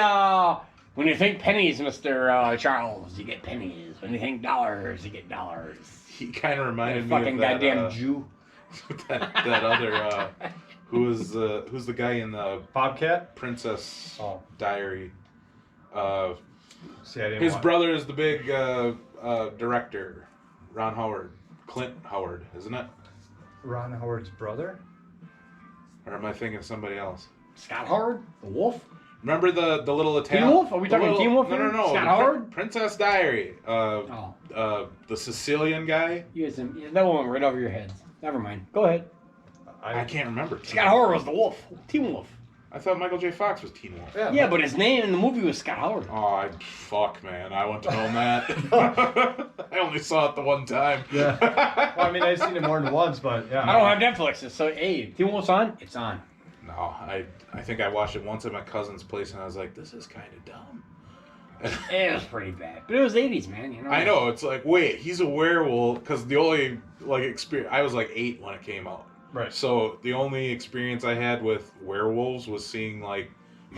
when you think pennies, Mr. Charles, you get pennies. When you think dollars, you get dollars. He kind of reminded me fucking of that goddamn Jew. that other who's the guy in the Bobcat? Princess Oh. Diary. See, I didn't His watch. brother is the big director, Ron Howard, Clint Howard, isn't it? Ron Howard's brother? Or am I thinking of somebody else? Scott Howard, the Wolf. Remember the little Italian? Teen Wolf? Are we talking Teen Wolf? No. Scott the Howard? Princess Diary. The Sicilian guy. You guys, that one went right over your heads. Never mind. Go ahead. I can't remember. Scott Howard was the Wolf. Teen Wolf. I thought Michael J. Fox was Teen Wolf. Yeah, but his name in the movie was Scott Howard. Oh, fuck, man. I wouldn't have known that. I only saw it the one time. Yeah. Well, I mean, I've seen it more than once, but yeah. I don't have Netflix, so hey, Teen Wolf's on? It's on. No, I think I watched it once at my cousin's place, and I was like, this is kind of dumb. It was pretty bad. But it was 80s, man. You know? I know. It's like, wait, he's a werewolf. Because the only, experience... I was, 8 when it came out. Right. So the only experience I had with werewolves was seeing, my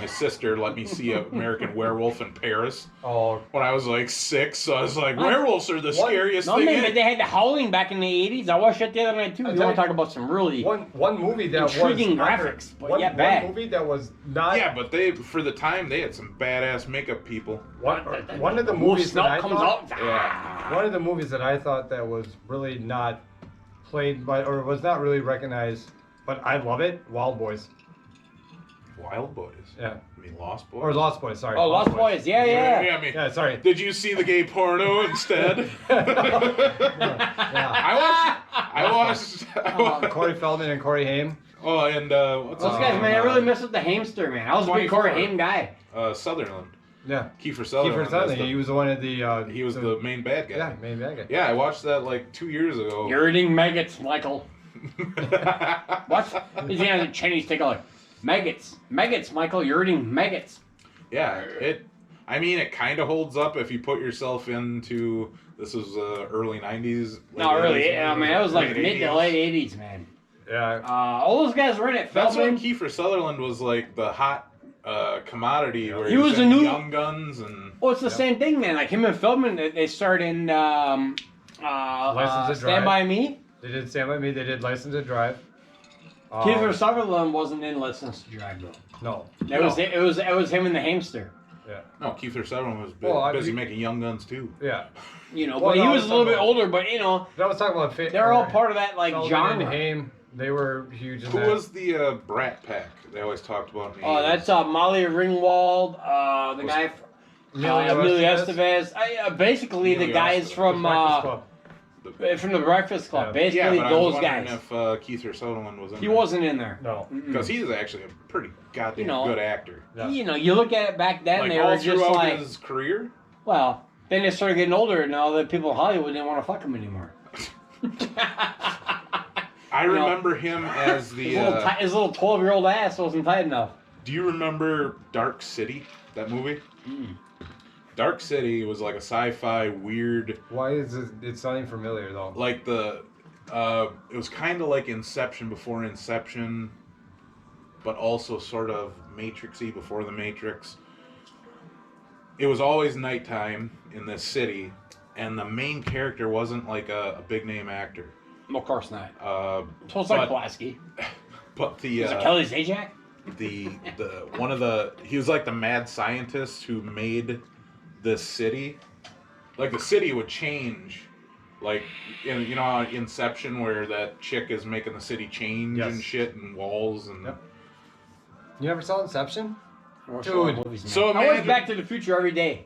sister let me see an American Werewolf in Paris Oh. when I was, 6. So I was like, werewolves are the scariest No, thing. man, but they had the Howling back in the 80s. I watched that the other night, too. You want to talk about some really one movie that intriguing was graphics, but one bad. movie that was not. Yeah, but for the time, they had some badass makeup people. One of the Wolf movies that I comes thought, out. Yeah. one of the movies that I thought that was really not played by, or was not really recognized, but I love it. Wild Boys. Wild Boys. Yeah. I mean, Lost Boys. Or Lost Boys. Sorry. Oh, Lost Boys. Yeah. I mean, Yeah. Sorry. did you see the gay porno instead? Yeah. I watched. Corey Feldman and Corey Haim. Oh, and what's Those his guys, name? man, I really miss with the hamster, man. I was a big 24. Corey Haim guy. Sutherland. Yeah. Kiefer Sutherland. Kiefer Sutherland. He was the one of the. He was the main bad guy. Yeah, main bad guy. Yeah, I watched that 2 years ago. You're eating maggots, Michael. What? He's gonna have Chinese take a look. Maggots, Michael. You're eating maggots. Yeah, it kind of holds up if you put yourself into. This was early '90s. No, really. I Man, it was like mid to late 80s, man. Yeah. All those guys were in it. That's Feldman. when Kiefer Sutherland was the hot commodity. Where He was the new Young Guns and. Well, it's the same thing, man. Like him and Feldman, they starred in License to Stand Drive. By Me. They did Stand By Me. They did License to Drive. Kiefer Sutherland wasn't in License to Drive though. No. It was him and the hamster. Yeah. No, Kiefer Sutherland was busy making Young Guns too. Yeah. You know, Well, but he no, was a little bit about- older. But you know, I was talking about. they're all part of that Feldman genre. and Haim. They were huge in Who that. was the Brat Pack they always talked about? In the Oh, 80s? that's Molly Ringwald, the guy, Emilio Estevez. Basically, the Emilio guys Estevez. from the Breakfast Club. Yeah. Basically, but I those was guys. wondering if Kiefer Sutherland was in He there. wasn't in there. No. Because he's actually a pretty goddamn You know, good actor. Yeah. You know, you look at it back then, they all were just throughout like, his career. well, then they started getting older, and all the people in Hollywood didn't want to fuck him anymore. I remember him as the. His little 12-year-old ass wasn't tight enough. Do you remember Dark City? That movie? Dark City was like a sci-fi weird. Why is it sounding familiar though? Like it was kind of like Inception before Inception, but also sort of Matrixy before the Matrix. It was always nighttime in this city, and the main character wasn't like a big name actor. Of course not. So it's but- like Pulaski. But the Was it Kelly Zajac? he was like the mad scientist who made this city. Like the city would change, like in Inception where that chick is making the city change and shit and walls and. Yep. You never saw Inception? Dude, So I watch Back to the Future every day.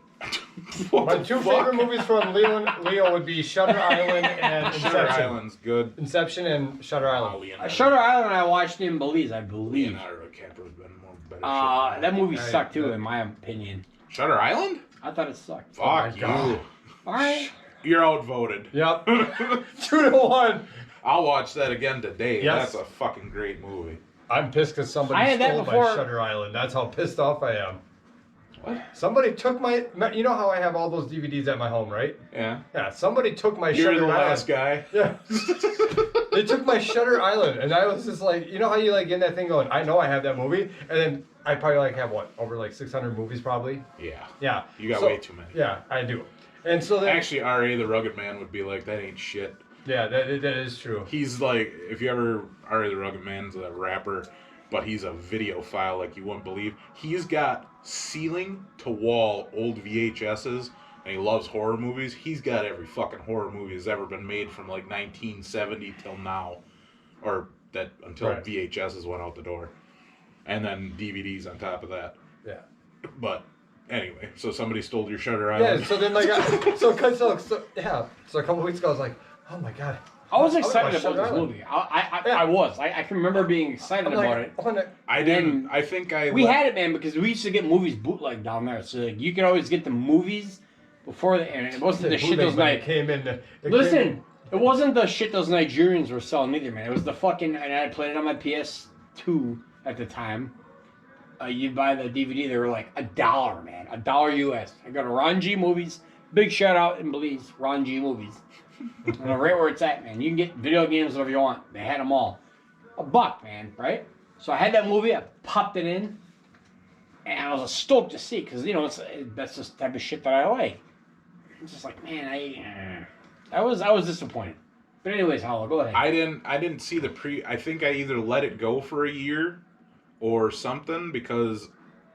My two favorite movies from Leo would be Shutter Island and Inception. Shutter Island's good. Inception and Shutter Island. Shutter Island I watched in Belize, I believe. Leonardo DiCaprio's been more better shit. That movie sucked too, in my opinion. Shutter Island? I thought it sucked. Fuck you. God. Alright. You're outvoted. Yep. 2-1. I'll watch that again today. Yes. That's a fucking great movie. I'm pissed because I somebody had that stole before- my Shutter Island. That's how pissed off I am. What? Somebody took my. You know how I have all those DVDs at my home, right? Yeah. Yeah. Somebody took my You're Shutter the Island. last guy. Yeah. They took my Shutter Island, and I was just like, you know how you like in that thing going, I know I have that movie, and then I probably like have what over like 600 movies probably. Yeah. Yeah. You got So- way too many. Yeah, I do. And so then. Actually, R.A. the Rugged Man would be like, that ain't shit. Yeah, that is true. He's like, if you ever, R.A. the Rugged Man's a rapper, but he's a videophile like you wouldn't believe. He's got ceiling to wall old VHSs, and he loves horror movies. He's got every fucking horror movie that's ever been made from like 1970 till now, or that until Right. VHSs went out the door, and then DVDs on top of that. Yeah. But anyway, so somebody stole your Shutter Yeah, Island. so then like, so a couple weeks ago I was like, oh my god. I was I excited watched about this Shutter Island. movie. I was. I can remember being excited I'm about like, it. oh, no. I didn't. I think I. We had it, man, because we used to get movies bootleg down there. So like, you could always get the movies before the and it wasn't the shit those Bootleg, night. but it came in. Listen, it wasn't the shit those Nigerians were selling either, man. It was the fucking, and I played it on my PS2 at the time. You buy the DVD, they were like $1, man, $1 US. I go to Ron G Movies. Big shout out in Belize, Ron G Movies. And right where it's at, man. You can get video games whatever you want. They had them all. $1, man, right? So I had that movie. I popped it in, and I was stoked to see because that's just the type of shit that I like. I'm just like, man, I was disappointed. But anyways, Hollow, go ahead. I didn't see the pre. I think I either let it go for a year, or something, because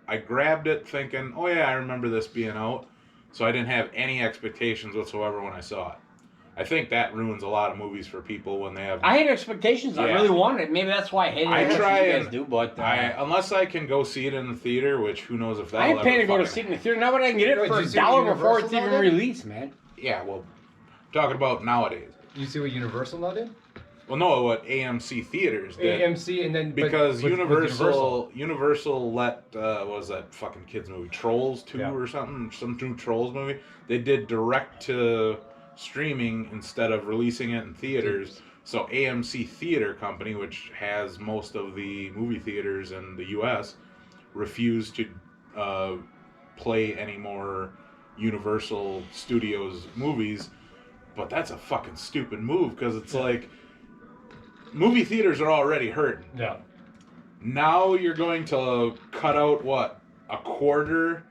I grabbed it thinking, oh yeah, I remember this being out, so I didn't have any expectations whatsoever when I saw it. I think that ruins a lot of movies for people when they have. I had expectations. I Yeah. really wanted it. Maybe that's why I hated it. I as much try as you guys and- do, but unless I can go see it in the theater, which who knows if that. I ain't paying to go to see it in the theater. Now, but I can get it Wait, for did you see what $1 before it's Universal even did? released, man. Yeah, well, I'm talking about nowadays. You see what Universal now did? Well, no, what AMC theaters did. AMC and then Because with Universal let what was that fucking kids movie Trolls 2 Yeah. or something, some new Trolls movie. They did direct to streaming instead of releasing it in theaters. So AMC Theater Company, which has most of the movie theaters in the U.S., refused to play any more Universal Studios movies. But that's a fucking stupid move because it's like movie theaters are already hurting. Yeah. Now you're going to cut out what, a quarter?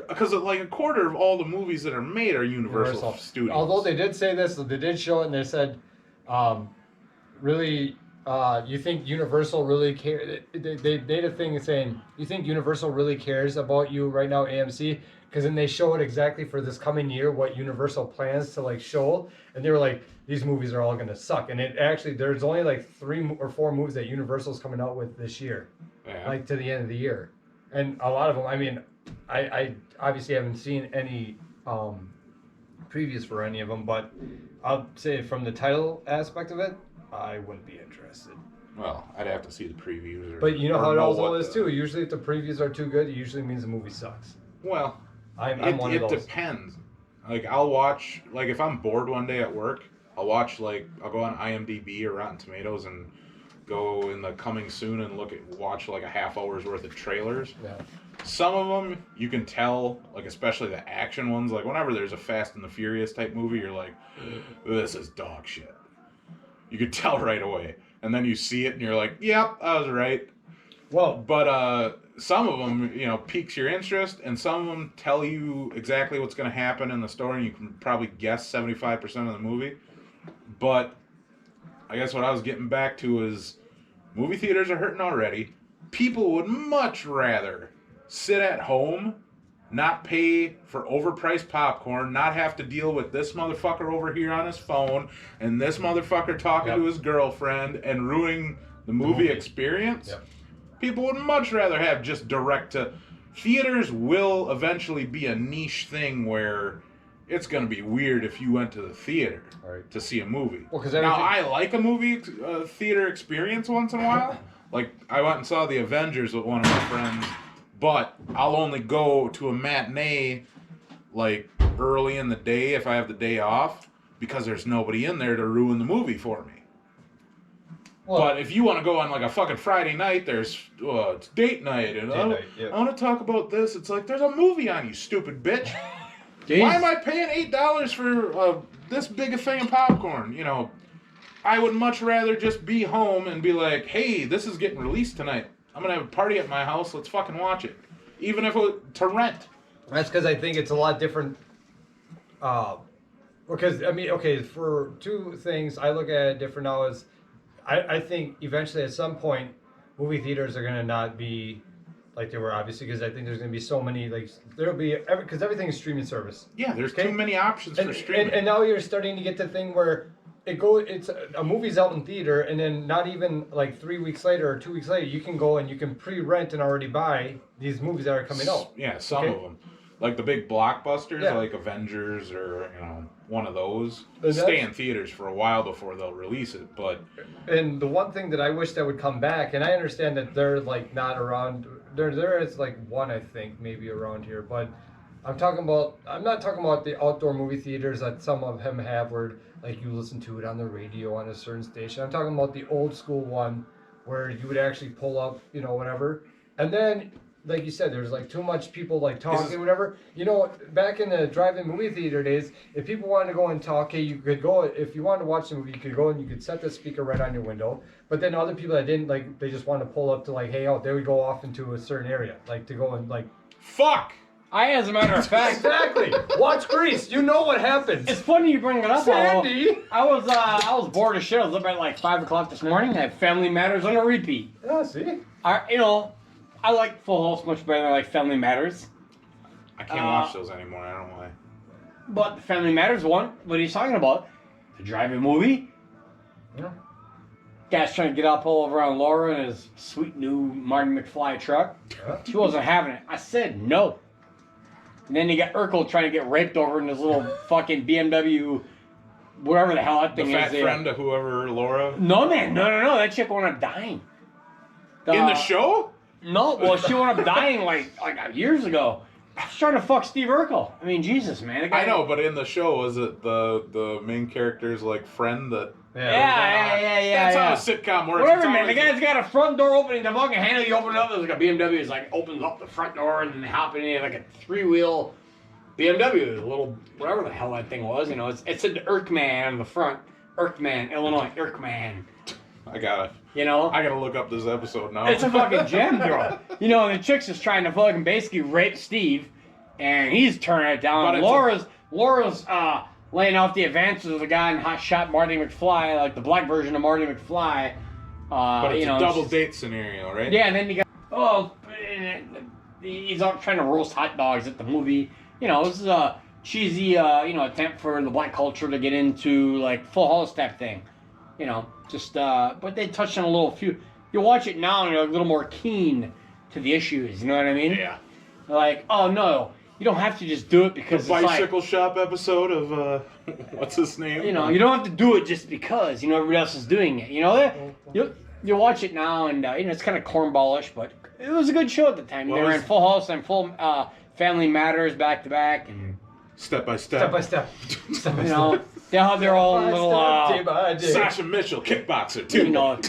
Because like a quarter of all the movies that are made are Universal Studios. Although they did say this, they did show it, and they said, really, you think Universal really cares? They made a thing saying, you think Universal really cares about you right now, AMC? Because then they show it exactly for this coming year what Universal plans to like show, and they were like, these movies are all gonna suck. And it actually, there's only like 3 or 4 movies that Universal's coming out with this year, Yeah. like to the end of the year, and a lot of them. I mean, I obviously haven't seen any previews for any of them, but I'll say from the title aspect of it, I wouldn't be interested. Well, I'd have to see the previews. But you know or how it also what is too. Usually, if the previews are too good, it usually means the movie sucks. Well, I'm it one of those. depends. Like I'll watch. Like if I'm bored one day at work, I'll watch I'll go on IMDb or Rotten Tomatoes and go in the coming soon and watch like a half hour's worth of trailers. Yeah. Some of them you can tell, like especially the action ones, like whenever there's a Fast and the Furious type movie, you're like, this is dog shit. You can tell right away. And then you see it and you're like, yep, I was right. Well, But some of them, piques your interest, and some of them tell you exactly what's going to happen in the story, and you can probably guess 75% of the movie. But I guess what I was getting back to is movie theaters are hurting already. People would much rather sit at home, not pay for overpriced popcorn, not have to deal with this motherfucker over here on his phone, and this motherfucker talking to his girlfriend and ruining the movie experience. Yep. People would much rather have just direct to... Theaters will eventually be a niche thing where it's going to be weird if you went to the theater to see a movie. Well, now, I like a movie theater experience once in a while. Like, I went and saw The Avengers with one of my friends, but I'll only go to a matinee, like, early in the day if I have the day off, because there's nobody in there to ruin the movie for me. Well, but if you want to go on like a fucking Friday night, there's it's date night, and I want to talk about this. It's like, there's a movie on, you stupid bitch. Why am I paying $8 for this big a thing of popcorn? I would much rather just be home and be like, hey, this is getting released tonight. I'm gonna have a party at my house. Let's fucking watch it, even if to rent. That's because I think it's a lot different. Because I mean, okay, for two things, I look at it different now. Is I think eventually at some point, movie theaters are gonna not be like they were, obviously, because I think there's gonna be so many, like, there'll be, because everything is streaming service. Yeah, there's too many options for streaming. And now you're starting to get the thing where it's a movie's out in theater, and then not even like 3 weeks later or 2 weeks later, you can go and you can pre-rent and already buy these movies that are coming out. Yeah, some of them. Like the big blockbusters, like Avengers or, one of those, stay in theaters for a while before they'll release it. And the one thing that I wish that would come back, and I understand that they're like not around, there is like one, I think, maybe around here, but I'm not talking about the outdoor movie theaters that some of them have where like you listen to it on the radio on a certain station. I'm talking about the old school one where you would actually pull up, whatever. And then, like you said, there's like too much people like talking, whatever. Back in the drive-in movie theater days, if people wanted to go and talk, hey, you could go, if you wanted to watch the movie, you could go and you could set the speaker right on your window. But then other people that didn't, like, they just wanted to pull up to like, hey, they would go off into a certain area, like to go and like... Fuck! As a matter of fact... Exactly! Watch Grease! You know what happens! It's funny you bring it up, Sandy! I was bored as shit. I was up at like 5 o'clock this morning. I had Family Matters on a repeat. Yeah, see? I like Full House much better than I like Family Matters. I can't watch those anymore. I don't know why. But the Family Matters one, what he's talking about, the drive-in movie. Yeah. Guy's trying to get up all over on Laura in his sweet new Martin McFly truck. Yeah. She wasn't having it. I said no. And then you got Urkel trying to get raped over in his little fucking BMW, whatever the hell that thing is. The fat friend of whoever, Laura? No, man. No. That chick wound up dying. In the show? No, well, she wound up dying like years ago. She's trying to fuck Steve Urkel. I mean, Jesus, man. I know, but in the show, was it the main character's like friend that? Yeah. That's how a sitcom works. Whatever, man. The guy's got a front door opening. The fucking handle you open it up. There's like a BMW. It's like opens up the front door and then they hop in it like a 3-wheel BMW. A little whatever the hell that thing was. It's an Erkman on the front. Erkman, Illinois. Erkman. I gotta look up this episode now. It's a fucking gem, bro. And the chick's just trying to fucking basically rape Steve, and he's turning it down. Laura's laying off the advances of the guy in Hot Shot Marty McFly, like the black version of Marty McFly. But it's a double date scenario, right? Yeah, and then you got he's out trying to roast hot dogs at the movie. This is a cheesy attempt for the black culture to get into like Full House type thing. But they touched on a little few. You watch it now and you're a little more keen to the issues. You know what I mean? Yeah. Like, oh no, you don't have to just do it because the it's bicycle shop episode of what's his name? You don't have to do it just because everybody else is doing it. You watch it now and it's kind of cornballish, but it was a good show at the time. They were in Full House and Full Family Matters back to back, and Step by Step by step. step. Step by You step. know, they have their own little. Day by day. Sasha Mitchell, kickboxer, too. You know,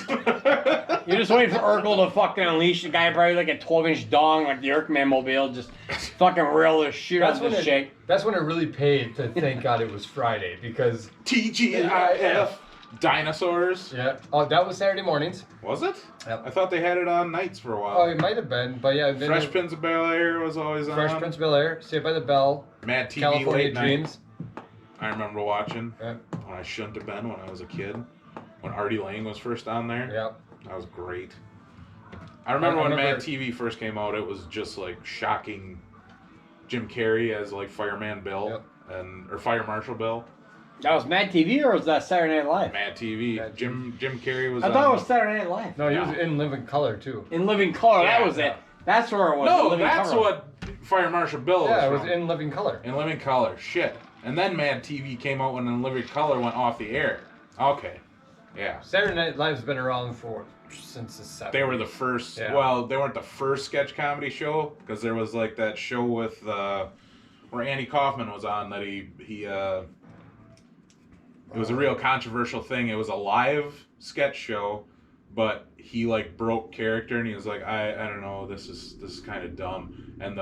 you're just waiting for Urkel to fucking unleash the guy, probably like a 12-inch dong, like the Urkman mobile, just fucking rail the shit out of this shit. That's when it really paid to thank God it was Friday because TGIF. Dinosaurs. yeah. Oh, that was Saturday mornings. Was it? Yep. I thought they had it on nights for a while. Oh, it might have been, but yeah. Fresh Prince of Bel-Air was always on. Fresh Prince of Bel-Air, Saved by the Bell, Mad TV California late night. Dreams. I remember watching Yeah. when I shouldn't have been when I was a kid. When Artie Lang was first on there. Yeah. That was great. I remember I when remember- Mad TV first came out, it was just like shocking Jim Carrey as like Fireman Bill or Fire Marshal Bill. That was Mad TV or was that Saturday Night Live? Mad TV. Mad Jim Carrey was I thought it was Saturday Night Live. No, he was in Living Color too. In Living Color, Yeah, that was it. That's where it was. No, Living that's Color. what Fire Marshal Bill Yeah, it was was from. in Living Color. In Living Color. Shit. And then Mad TV came out when In Living Color went off the air. Okay. Yeah. Saturday Night Live's been around since the 70s. They were the first. Yeah. Well, they weren't the first sketch comedy show because there was like that show with where Andy Kaufman was on that he it was a real controversial thing. It was a live sketch show, but he like broke character and he was like, I don't know, this is kind of dumb. And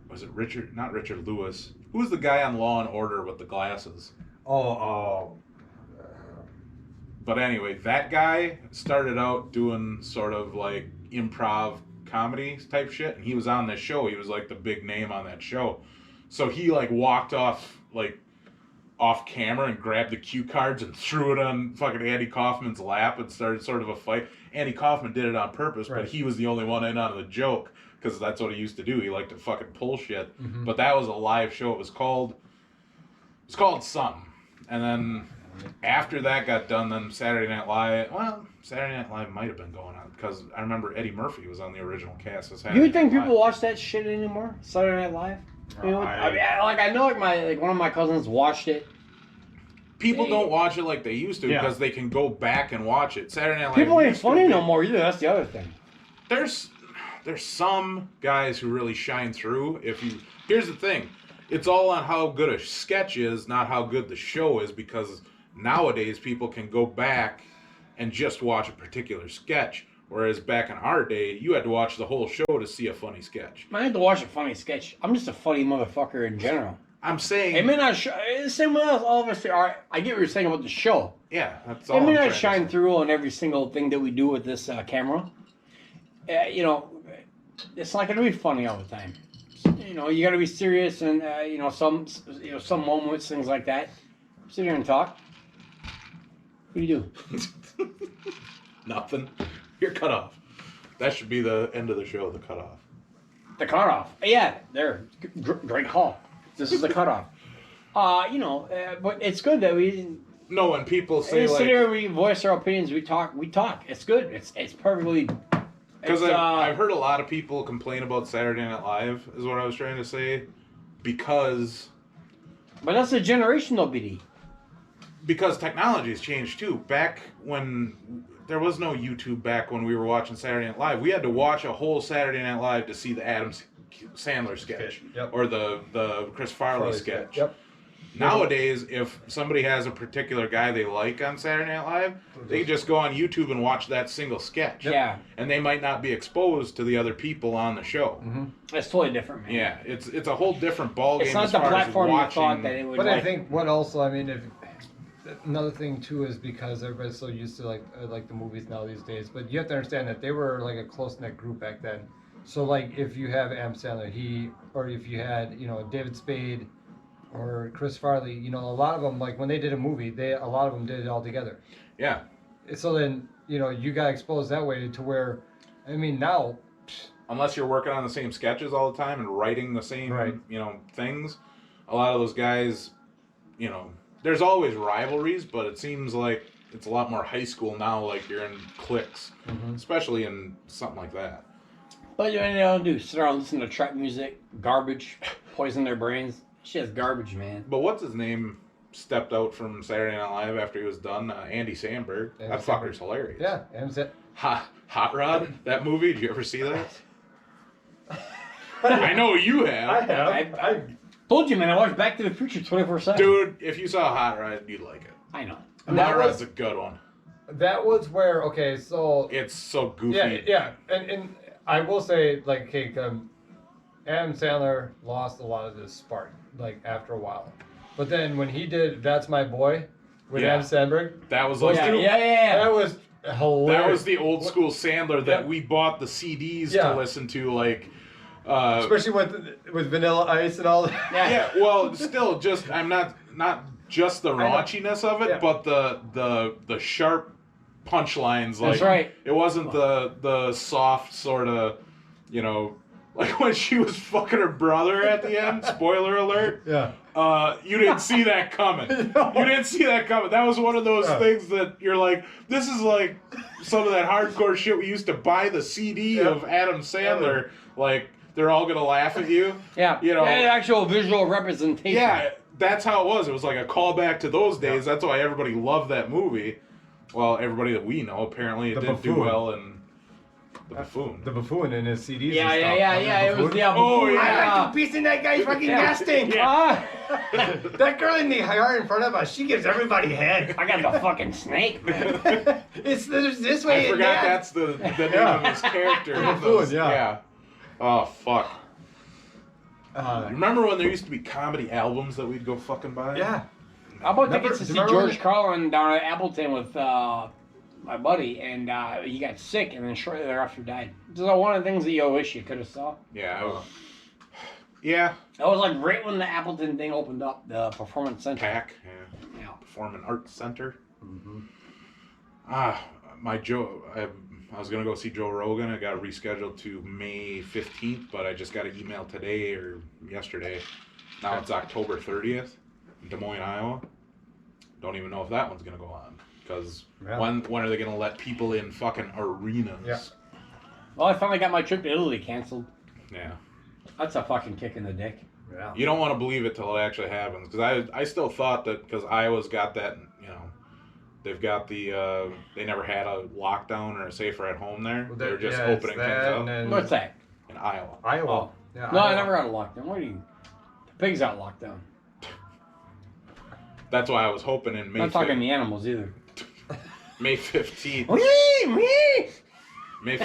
was it not Richard Lewis? Who was the guy on Law and Order with the glasses? But anyway, that guy started out doing sort of like improv comedy type shit, and he was on this show. He was like the big name on that show. So he like walked off camera and grabbed the cue cards and threw it on fucking Andy Kaufman's lap and started sort of a fight. Andy Kaufman did it on purpose, Right. but he was the only one in on the joke because that's what he used to do. He liked to fucking pull shit. Mhm. But that was a live show. It was called something. And then after that got done, then Saturday Night Live might have been going on because I remember Eddie Murphy was on the original cast of Saturday You think Night people Live. watch that shit anymore? Saturday Night Live? You know, I- I know one of my cousins watched it. People don't watch it like they used to Yeah. because they can go back and watch it. Saturday Night Live. People ain't used to funny be- no more either. That's the other thing. There's some guys who really shine through. Here's the thing, it's all on how good a sketch is, not how good the show is, because nowadays people can go back and just watch a particular sketch, whereas back in our day, you had to watch the whole show to see a funny sketch. I had to watch a funny sketch. I'm just a funny motherfucker in general. I'm saying, It may not same with us. All of us are. I get what you're saying about the show. yeah, that's all. It may I'm not trying to shine say. through on every single thing that we do with this camera. You know, it's not going to be funny all the time. You know, you got to be serious, and some moments, things like that. Sit here and talk. What do you do? Nothing. You're cut off. That should be the end of the show. The cutoff. The cutoff. Yeah, there. Great call. This is the cutoff. But it's good that we No, when people say sit like, here, we voice our opinions, we talk. It's good. It's perfectly. because it's, I've heard a lot of people complain about Saturday Night Live, is what I was trying to say, because But that's a generational BD. technology has changed too. Back when there was no YouTube, back when we were watching Saturday Night Live, we had to watch a whole Saturday Night Live to see the Adam Sandler sketch Yep. or the Chris Farley sketch. Yep. Nowadays, if somebody has a particular guy they like on Saturday Night Live, they can just go on YouTube and watch that single sketch. Yeah, And they might not be exposed to the other people on the show. Mm-hmm. it's totally different, man. Yeah, it's a whole different ballgame. It's not as the far platform as you watching. thought that it would. But like, I think what also, I mean, if another thing too is because everybody's so used to like the movies now these days. But you have to understand that they were like a close knit group back then. So like if you have Adam Sandler, or if you had David Spade or Chris Farley, a lot of them, like when they did a movie, a lot of them did it all together. Yeah. So then you got exposed that way to where, I mean now. Unless you're working on the same sketches all the time and writing the same, Right. things, a lot of those guys, there's always rivalries, but it seems like it's a lot more high school now, like you're in cliques, especially in something like that. But you know what they don't do? Sit around and listen to trap music, garbage, poison their brains. Shit's garbage, man. But what's his name stepped out from Saturday Night Live after he was done? Andy Samberg. Andy That Samberg. fucker's hilarious. Yeah, Adam Sandler. Hot Rod, that movie, did you ever see that? I know you have. I have. Told you, man. I watched Back to the Future 24/7. Dude, if you saw Hot Rod, you'd like it. I know. And that Hot was Rod's a good one. that was where so It's so goofy. yeah, and I will say like Adam Sandler lost a lot of his spark like after a while, but then when he did That's My Boy with Yeah. Adam Sandberg, That was like that was hilarious. that was the old school Sandler that Yeah. we bought the CDs Yeah. to listen to, like. Especially with Vanilla Ice and all that. Yeah, well, still, just I'm not just the I know. raunchiness of it, Yeah. but the sharp punchlines. Like, That's right. It wasn't the soft sort of, like when she was fucking her brother at the end. Spoiler alert. Yeah. You didn't see that coming. No. You didn't see that coming. That was one of those Yeah. things that you're like, this is like some of that hardcore shit we used to buy the CD Yeah. of Adam Sandler. Like, they're all gonna laugh at you. Yeah. You know. Yeah, actual visual representation. Yeah, that's how it was. It was like a callback to those days. That's why everybody loved that movie. Well, everybody that we know, apparently it The didn't do Buffoon. well in The Buffoon. The Buffoon in his CDs. Yeah, and yeah, stuff. yeah, Remember yeah. It was Buffoon? the Oh, yeah. I like to piece in that guy's fucking gas tank. That girl in the yard in front of us, she gives everybody head. I got the fucking snake, man. It's this way. I and forgot that. that's the name Yeah. of his character. The Buffoon, yeah. Yeah. Oh, fuck. Uh, Remember when there used to be comedy albums that we'd go fucking buy? yeah. How about Remember- tickets to do see you remember George Carlin down at Appleton with my buddy, and he got sick, and then shortly thereafter died. This is one of the things that you wish you could have saw. Yeah. Yeah. That was like right when the Appleton thing opened up, the Performance Center. PAC. Yeah. Yeah. Performing Arts Center. Mm-hmm. I was gonna go see Joe Rogan. I got rescheduled to May 15th, but I just got an email today or yesterday. Now it's October 30th in Des Moines, Iowa. Don't even know if that one's gonna go on because Yeah. when are they gonna let people in fucking arenas? Yeah. Well, I finally got my trip to Italy canceled. Yeah. That's a fucking kick in the dick. Yeah. You don't want to believe it till it actually happens because I still thought that because Iowa's got that, they've got the they never had a lockdown or a safer at home there. Well, They're just yeah, it's opening that, things up and then What's that? in Iowa. Iowa. Oh. Yeah, No, I Iowa. never had a lockdown. What do you? The pigs got locked down. That's why I was hoping in I'm not talking the animals either. May 15th. Wee, wee. May